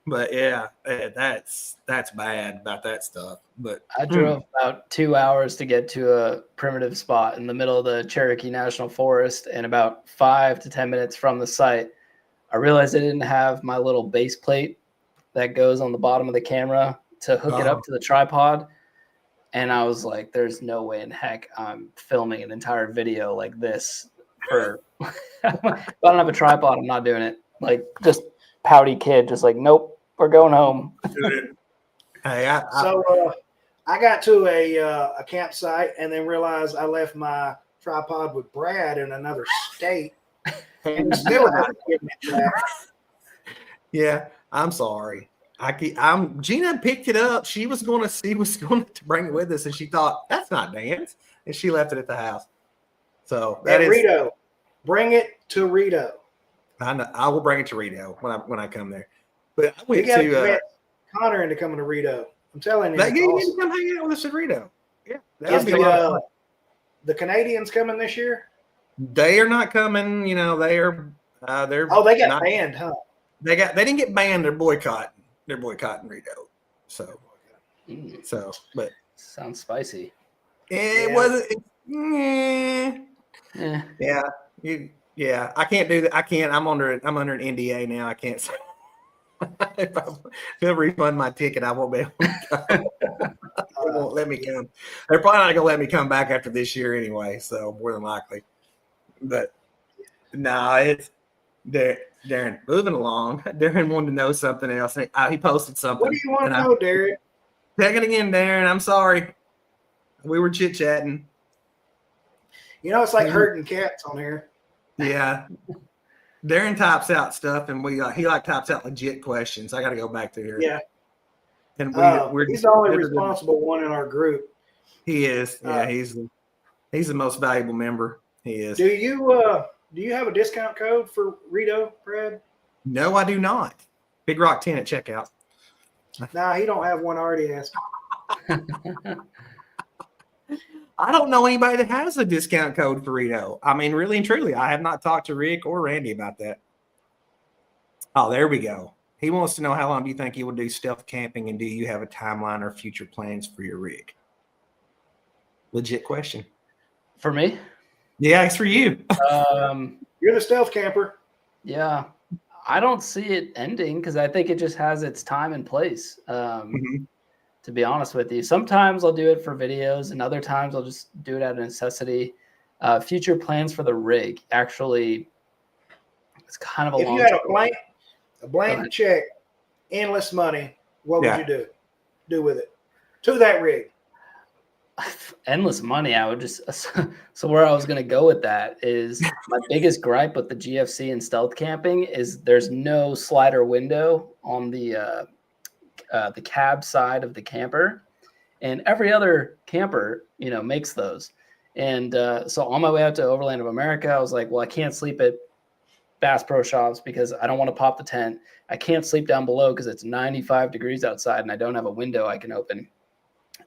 But yeah, that's bad about that stuff. But I drove about 2 hours to get to a primitive spot in the middle of the Cherokee National Forest, and about 5 to 10 minutes from the site, I realized I didn't have my little base plate that goes on the bottom of the camera to hook it up to the tripod. And I was like, there's no way in heck I'm filming an entire video like this if I don't have a tripod, I'm not doing it. Like, just pouty kid, just like, nope. We're going home. Hey, I got to a campsite and then realized I left my tripod with Brad in another state, and still haven't given it back. Yeah, I'm sorry. Gina picked it up. She was going to bring it with us, and she thought that's not Dan's, and she left it at the house. So Rito, bring it to Rito. I will bring it to Rito when I come there. But I went to to Connor into coming to Rito. I'm telling you, you need to come hang out with us at Rito. Yeah, that'd be the Canadians coming this year? They are not coming. They are. They're. Oh, they got banned, huh? They didn't get banned. They're boycotting. They're boycotting Rito. But sounds spicy. It wasn't. Yeah. Yeah, yeah. I can't do that. I can't. I'm under an NDA now. I can't say. If they'll refund my ticket, I won't be able to go. They won't let me come. They're probably not gonna let me come back after this year anyway. So more than likely. But no, it's Darren. Moving along. Darren wanted to know something else. He posted something. What do you want and to know, Derek? Check it again, Darren. I'm sorry. We were chit chatting. You know, it's like herding cats on here. Yeah. Darren types out stuff, and he types out legit questions. I got to go back to here. Yeah. And he's the only responsible one in our group. He is. Yeah, he's the most valuable member. He is. Do you have a discount code for Rito, Brad? No, I do not. Big Rock 10 at checkout. Nah, he don't have one. I already asked. I don't know anybody that has a discount code for Rito. I mean, really and truly, I have not talked to Rick or Randy about that. Oh, there we go. He wants to know, how long do you think you will do stealth camping, and do you have a timeline or future plans for your rig? Legit question. For me? Yeah, it's for you. You're the stealth camper. Yeah. I don't see it ending because I think it just has its time and place. To be honest with you, sometimes I'll do it for videos, and other times I'll just do it out of necessity. Future plans for the rig, actually, it's kind of a If long. you had a blank check, endless money, what would you do with it? To that rig. Endless money. I would just so where I was going to go with that is my biggest gripe with the GFC and stealth camping is there's no slider window on the cab side of the camper, and every other camper makes those. And so on my way out to Overland of America, I was like, well, I can't sleep at Bass Pro Shops because I don't want to pop the tent. I can't sleep down below because it's 95 degrees outside and I don't have a window I can open.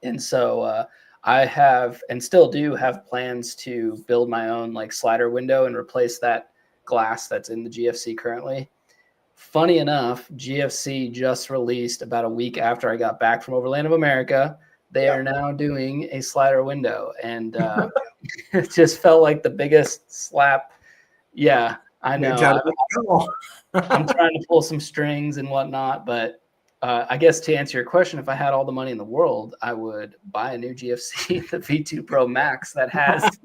And so I have, and still do have, plans to build my own like slider window and replace that glass that's in the GFC currently. Funny enough, GFC just released about a week after I got back from Overland of America. They are now doing a slider window, and it just felt like the biggest slap. Yeah, I know. I'm trying to pull some strings and whatnot, but I guess to answer your question, if I had all the money in the world, I would buy a new GFC, the V2 Pro Max, that has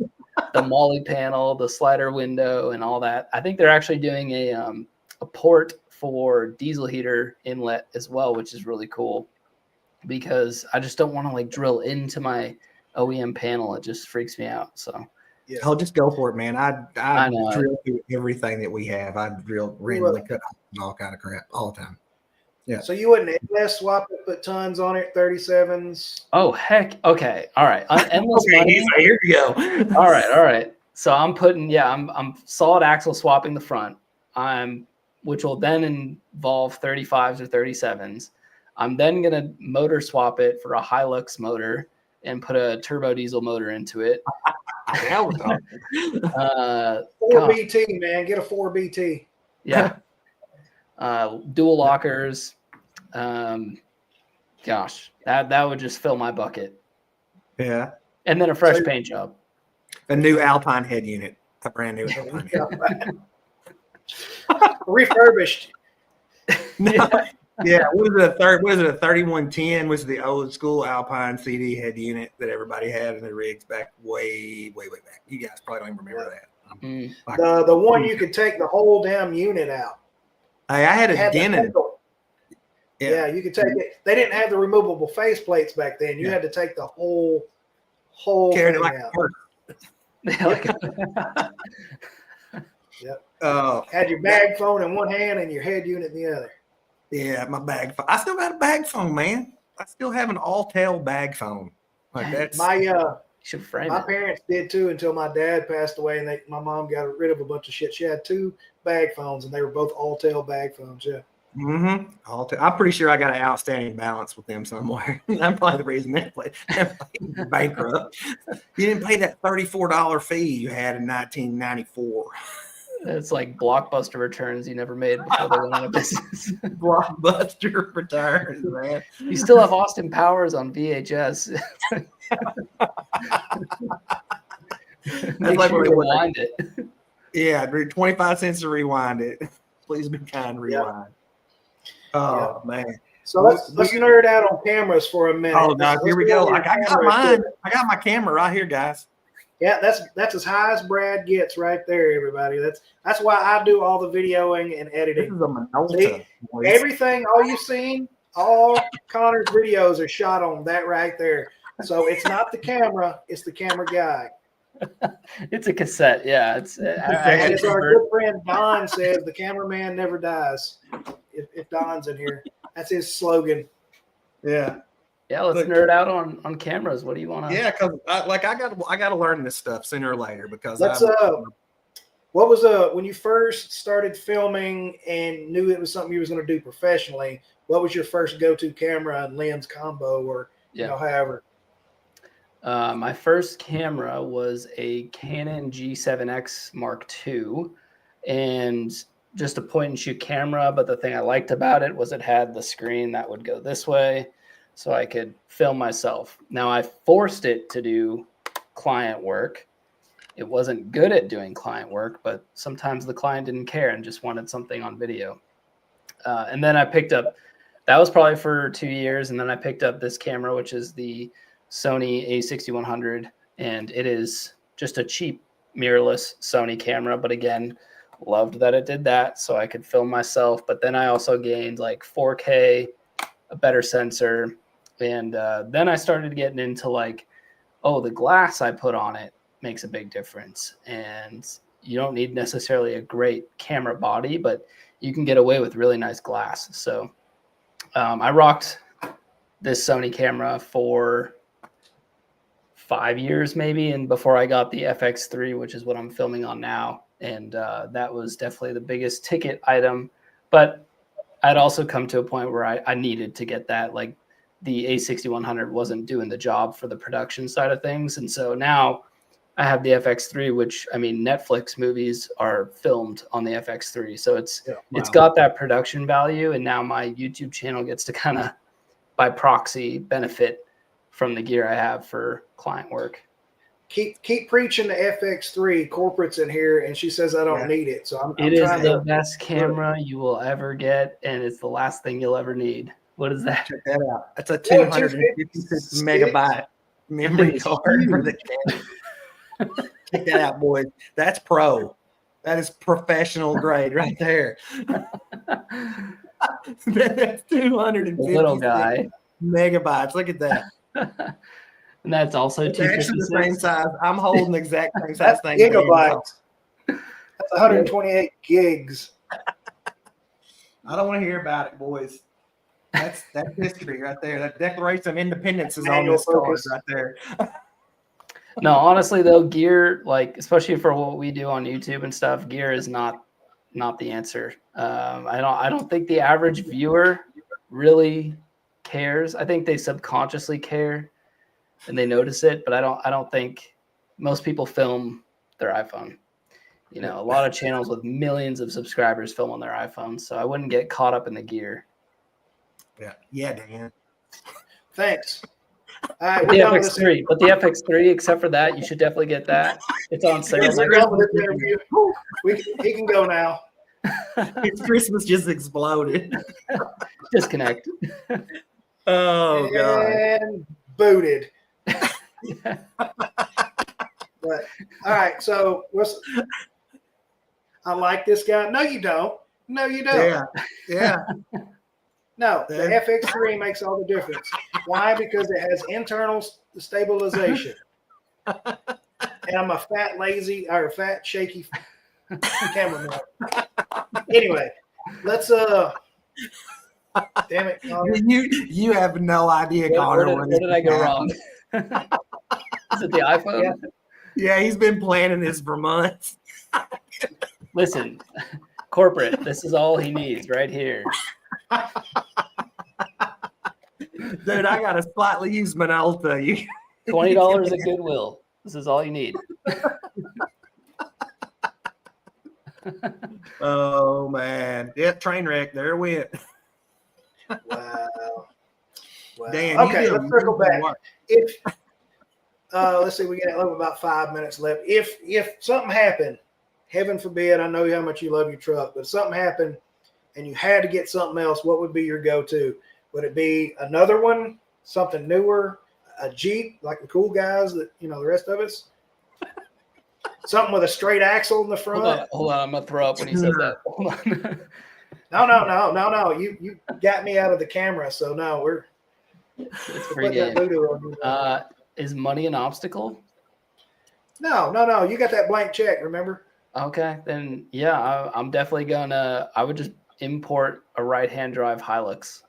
the Molly panel, the slider window, and all that. I think they're actually doing a port for diesel heater inlet as well, which is really cool because I just don't want to like drill into my OEM panel. It just freaks me out. So I'll just go for it, man. I know. drill through everything that we have. I drill randomly, cut all kind of crap all the time. Yeah. So you wouldn't endless swap it, put tons on it, 37s? Oh, heck. Okay. All right. Endless money. Here we go. All right. So I'm putting, I'm solid axle swapping the front. Which will then involve 35s or 37s. I'm then going to motor swap it for a Hilux motor and put a turbo diesel motor into it. 4BT, man. Get a 4BT. Yeah. Dual lockers. Gosh, that would just fill my bucket. Yeah. And then a fresh paint job. A new Alpine head unit. A brand new Alpine head. Refurbished. Yeah. What is it? A 3110 was the old school Alpine CD head unit that everybody had in their rigs back way back. You guys probably don't even remember that. The one you could take the whole damn unit out. Hey, I had a dent in it. Yeah, you could take it. They didn't have the removable face plates back then. You had to take the whole Carried thing it like out. Yep. Had your bag phone in one hand and your head unit in the other. Yeah, my bag phone. I still got a bag phone, man. I still have an all-tail bag phone. Like that's my should frame my it. parents did too until my dad passed away, and my mom got rid of a bunch of shit. She had 2 bag phones, and they were both all-tail bag phones. Yeah. Mm-hmm. I'm pretty sure I got an outstanding balance with them somewhere. I'm probably the reason they're bankrupt. You didn't pay that $34 fee you had in 1994. It's like Blockbuster returns you never made before they went out of business. Blockbuster returns, man. You still have Austin Powers on VHS. Make like sure what you they would. rewind it. Yeah, 25 cents to rewind it. Please be kind, rewind. Oh man. So let's nerd out on cameras for a minute. Oh no, here we go. I got camera mine. equipment. I got my camera right here, guys. Yeah, that's as high as Brad gets right there, everybody. That's why I do all the videoing and This editing. is a Minolta. See, boys. everything, all you've seen, all Connor's videos are shot on that right there. So it's not the camera, it's the camera guy. It's a cassette. Yeah, it's. And as our good friend Don says, the cameraman never dies. If Don's in here, that's his slogan. Yeah. Yeah, let's Look. nerd out on cameras. What do you want to? Yeah, because I got to learn this stuff sooner or later because What was when you first started filming and knew it was something you was going to do professionally? What was your first go-to camera and lens combo, or however? My first camera was a Canon G7X Mark II, and just a point and shoot camera. But the thing I liked about it was it had the screen that would go this way, so I could film myself. Now I forced it to do client work. It wasn't good at doing client work, but sometimes the client didn't care and just wanted something on video. And then I picked up, that was probably for 2 years. And then I picked up this camera, which is the Sony A6100. And it is just a cheap mirrorless Sony camera. But again, loved that it did that so I could film myself. But then I also gained like 4K, a better sensor. And then I started getting into like, oh, the glass I put on it makes a big difference. And you don't need necessarily a great camera body, but you can get away with really nice glass. So I rocked this Sony camera for 5 years maybe, and before I got the FX3, which is what I'm filming on now. And that was definitely the biggest ticket item. But I'd also come to a point where I needed to get that. Like the A6100 wasn't doing the job for the production side of things. And so now I have the FX3, which, I mean, Netflix movies are filmed on the FX3. So it's got that production value. And now my YouTube channel gets to kind of, by proxy, benefit from the gear I have for client work. Keep preaching the FX3. Corporate's in here, and she says I don't need it. So I'm it is trying the best camera you will ever get, and it's the last thing you'll ever need. What is that? Check that out. That's a 256 megabyte memory card for the camera. Check that out, boys. That's pro. That is professional grade right there. That's 250 little guy megabytes. Look at that. And that's also It's actually the same 256. size. I'm holding the exact same size thing. Gigabytes. That's 128 gigs. I don't want to hear about it, boys. That's history right there. That Declaration of Independence is on Manual this card focus. right there. No, honestly though, gear, like especially for what we do on YouTube and stuff, gear is not the answer. I don't think the average viewer really cares. I think they subconsciously care and they notice it, but I don't think most people film their iPhone. You know, a lot of channels with millions of subscribers film on their iPhones, so I wouldn't get caught up in the gear. Yeah, Dan. Thanks. All right, The FX3, but the FX3, except for that, you should definitely get that. It's on sale. We're done with this interview. He can go now. His Christmas just exploded. Disconnect. Oh god. And booted. But all right, so I like this guy. No, you don't. No, you don't. Yeah. No, the FX3 makes all the difference. Why? Because it has internal stabilization. And I'm a fat, shaky cameraman. Anyway, let's damn it, Connor. You have no idea, Connor. Where did I go wrong? Is it the iPhone? Yeah, he's been planning this for months. Listen, corporate, this is all he needs right here. Dude, I got a slightly used Minolta. $20 at Goodwill. This is all you need. Oh man. Yeah, train wreck. There it went. Wow. Dan, Okay, let's circle back. If Let's see, we got about 5 minutes left. If something happened, heaven forbid, I know how much you love your truck, but if something happened and you had to get something else, what would be your go-to? Would it be another one, something newer, a Jeep like the cool guys that the rest of us? Something with a straight axle in the front? Hold on, I'm gonna throw up when you said that. Hold on. No. You got me out of the camera, so no, we're free putting that game. voodoo on you. Is money an obstacle? No. You got that blank check, remember? Okay, then yeah, I'm definitely gonna. I would just import a right-hand drive Hilux.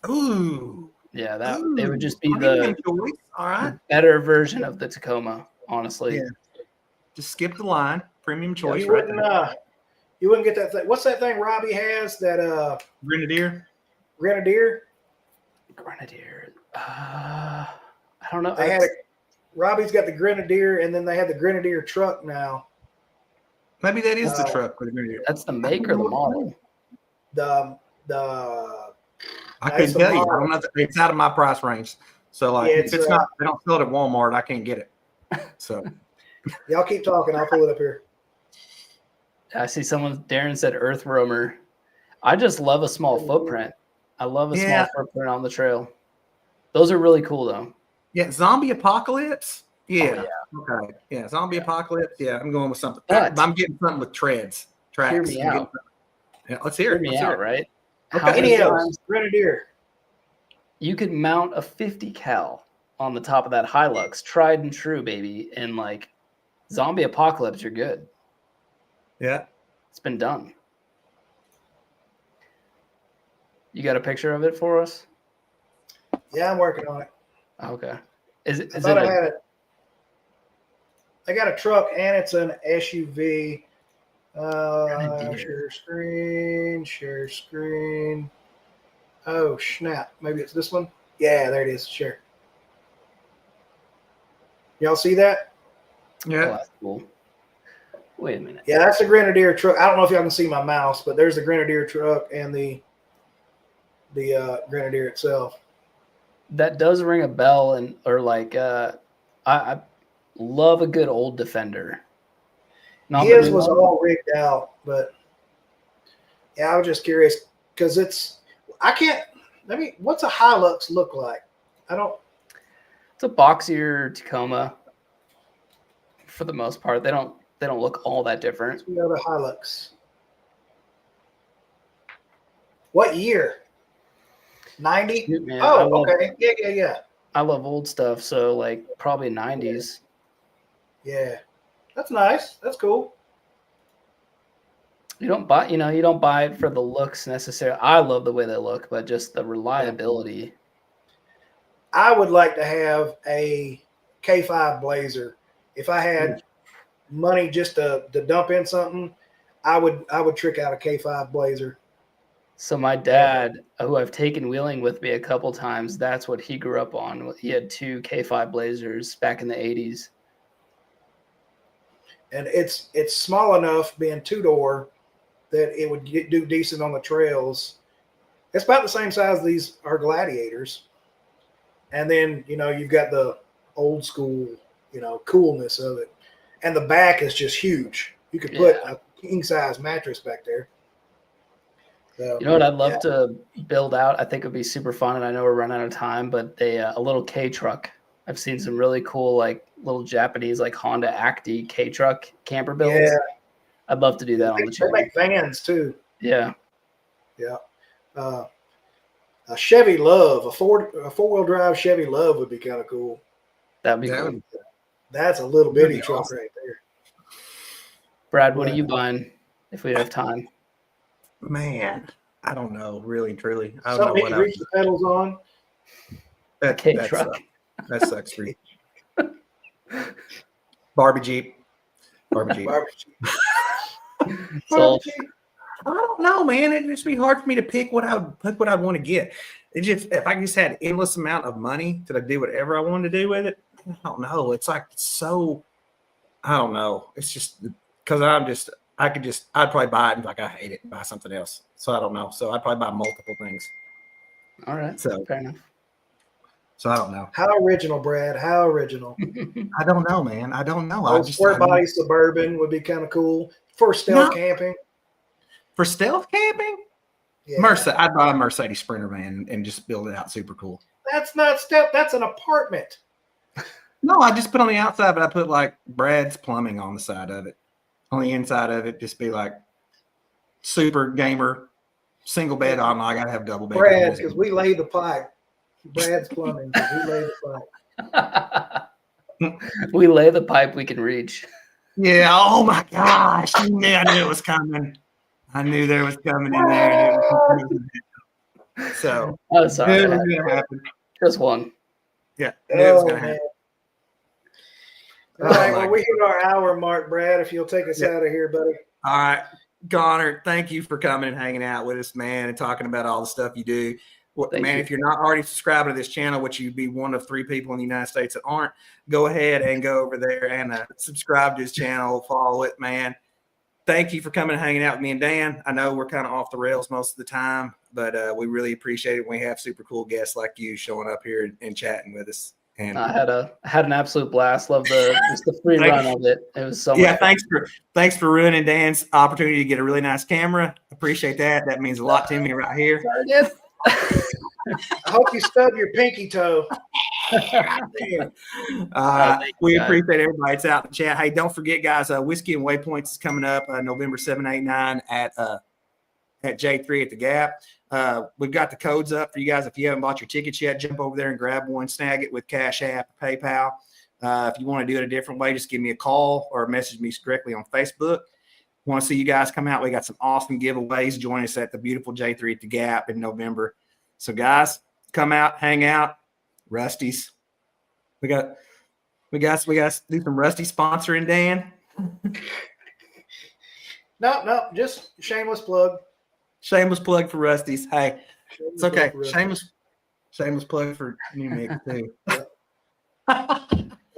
Ooh. Yeah, that Ooh. it would just be Premium choice. All right. the better version of the Tacoma, honestly. Yeah. Just skip the line. Premium choice. You wouldn't get that thing. What's that thing Robbie has? That Grenadier. Grenadier. I don't know. They had Robbie's got the Grenadier, and then they have the Grenadier truck now. Maybe that is the truck with the Grenadier. That's the make or the model. The I couldn't tell you. I don't know. It's out of my price range. So like, Yeah, if it's not, they don't sell it at Walmart. I can't get it. So y'all keep talking. I'll pull it up here. I see Darren said Earth Roamer. I just love a small footprint. I love a small footprint on the trail. Those are really cool though. Yeah, Zombie Apocalypse. Yeah. Okay. Yeah, Zombie Apocalypse. Yeah, I'm going with something. But I'm getting something with tracks. Hear me out. Yeah, let's hear it. Hear me out, right? Okay. How many Any else? times Grenadier. you could mount a 50 cal on the top of that Hilux, tried and true, baby, and like Zombie Apocalypse, you're good. Yeah. It's been done. You got a picture of it for us? Yeah, I'm working on it. Okay. I got a truck and it's an SUV. Grenadier. Share screen. Oh, snap. Maybe it's this one. Yeah, there it is. Share. Y'all see that? Yeah. Oh, that's cool. Wait a minute. Yeah, that's the Grenadier truck. I don't know if y'all can see my mouse, but there's the Grenadier truck and the Grenadier itself. That does ring a bell, I love a good old Defender. His was all rigged out, but yeah, I was just curious because what's a Hilux look like? It's a boxier Tacoma for the most part. They don't look all that different. We have a Hilux. What year? 90? Man, okay. Yeah. I love old stuff, so like probably 90s. Yeah. That's nice. That's cool. You don't buy it for the looks necessarily. I love the way they look, but just the reliability. I would like to have a K5 Blazer. If I had money just to dump in something, I would trick out a K5 Blazer. So my dad, who I've taken wheeling with me a couple times, that's what he grew up on. He had 2 K5 Blazers back in the 80s. And it's small enough, being 2-door, that it would do decent on the trails. It's about the same size these are Gladiators. And then, you've got the old school, coolness of it. And the back is just huge. You could put a king-size mattress back there. So, you know what I'd love to build out? I think it would be super fun, and I know we're running out of time, but a little K truck. I've seen some really cool, like little Japanese, like Honda Acti K truck camper builds. Yeah. I'd love to do that on the channel. They make vans too. Yeah. Yeah. A Chevy Love, a four-wheel drive Chevy Love would be kind of cool. That'd be cool. That's a little bitty truck right there. Brad, what are you buying if we have time? Man, I don't know. Really, truly, I don't Something know you reach the pedals on. That truck. That sucks for you. Barbie Jeep. So I don't know, man. It'd just be hard for me to pick what I want to get. It just, if I just had endless amount of money to do whatever I wanted to do with it, I don't know. It's like I don't know. It's just because I'd probably buy it and like I hate it and buy something else. So I don't know. So I'd probably buy multiple things. All right. So fair enough. So I don't know. How original, Brad. How original. I don't know, man. I don't know. Old square body Suburban would be kind of cool for stealth camping. For stealth camping? Yeah. I'd buy a Mercedes Sprinter van and just build it out super cool. That's not stealth. That's an apartment. No, I just put on the outside, but I put like Brad's plumbing on the side of it. On the inside of it, just be like super gamer, single bed. Oh, no, I gotta have double bed. Brad, because we lay the pipe. Brad's plumbing, because we lay the pipe. We lay the pipe we can reach. Yeah. Oh my gosh. Yeah, I knew it was coming. I knew there was coming in there. So, Oh, sorry. it was gonna happen. Just one. Yeah, I knew it was gonna man. happen. All right, well, we hit our hour mark, Brad. If you'll take us out of here, buddy. All right, Connor, thank you for coming and hanging out with us, man, and talking about all the stuff you do. Well, man, if you're not already subscribed to this channel, which you'd be one of 3 people in the United States that aren't, go ahead and go over there and subscribe to his channel, follow it, man. Thank you for coming and hanging out with me and Dan. I know we're kind of off the rails most of the time, but we really appreciate it when we have super cool guests like you showing up here and chatting with us. And I had an absolute blast. Love just the free run of it. It was so much fun. Thanks for ruining Dan's opportunity to get a really nice camera. Appreciate that. That means a lot to me right here. I hope you stub your pinky toe. We appreciate everybody that's out in the chat. Hey, don't forget, guys, Whiskey and Waypoints is coming up November 7, 8, 9 at J3 at the Gap. We've got the codes up for you guys. If you haven't bought your tickets yet, jump over there and grab one, snag it with Cash App, PayPal. If you want to do it a different way, just give me a call or message me directly on Facebook. Want to see you guys come out. We got some awesome giveaways. Join us at the beautiful J3 at the Gap in November. So, guys, come out, hang out. Rusty's. We got to do some Rusty sponsoring, Dan. No, just shameless plug. Shameless plug for Rusty's. Hey, it's okay. Shameless plug for New Mix too.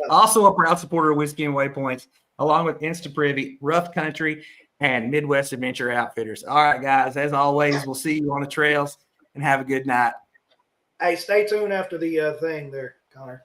Also a proud supporter of Whiskey and Waypoints, along with Instaprivy, Rough Country, and Midwest Adventure Outfitters. All right, guys. As always, we'll see you on the trails and have a good night. Hey, stay tuned after the thing there, Connor.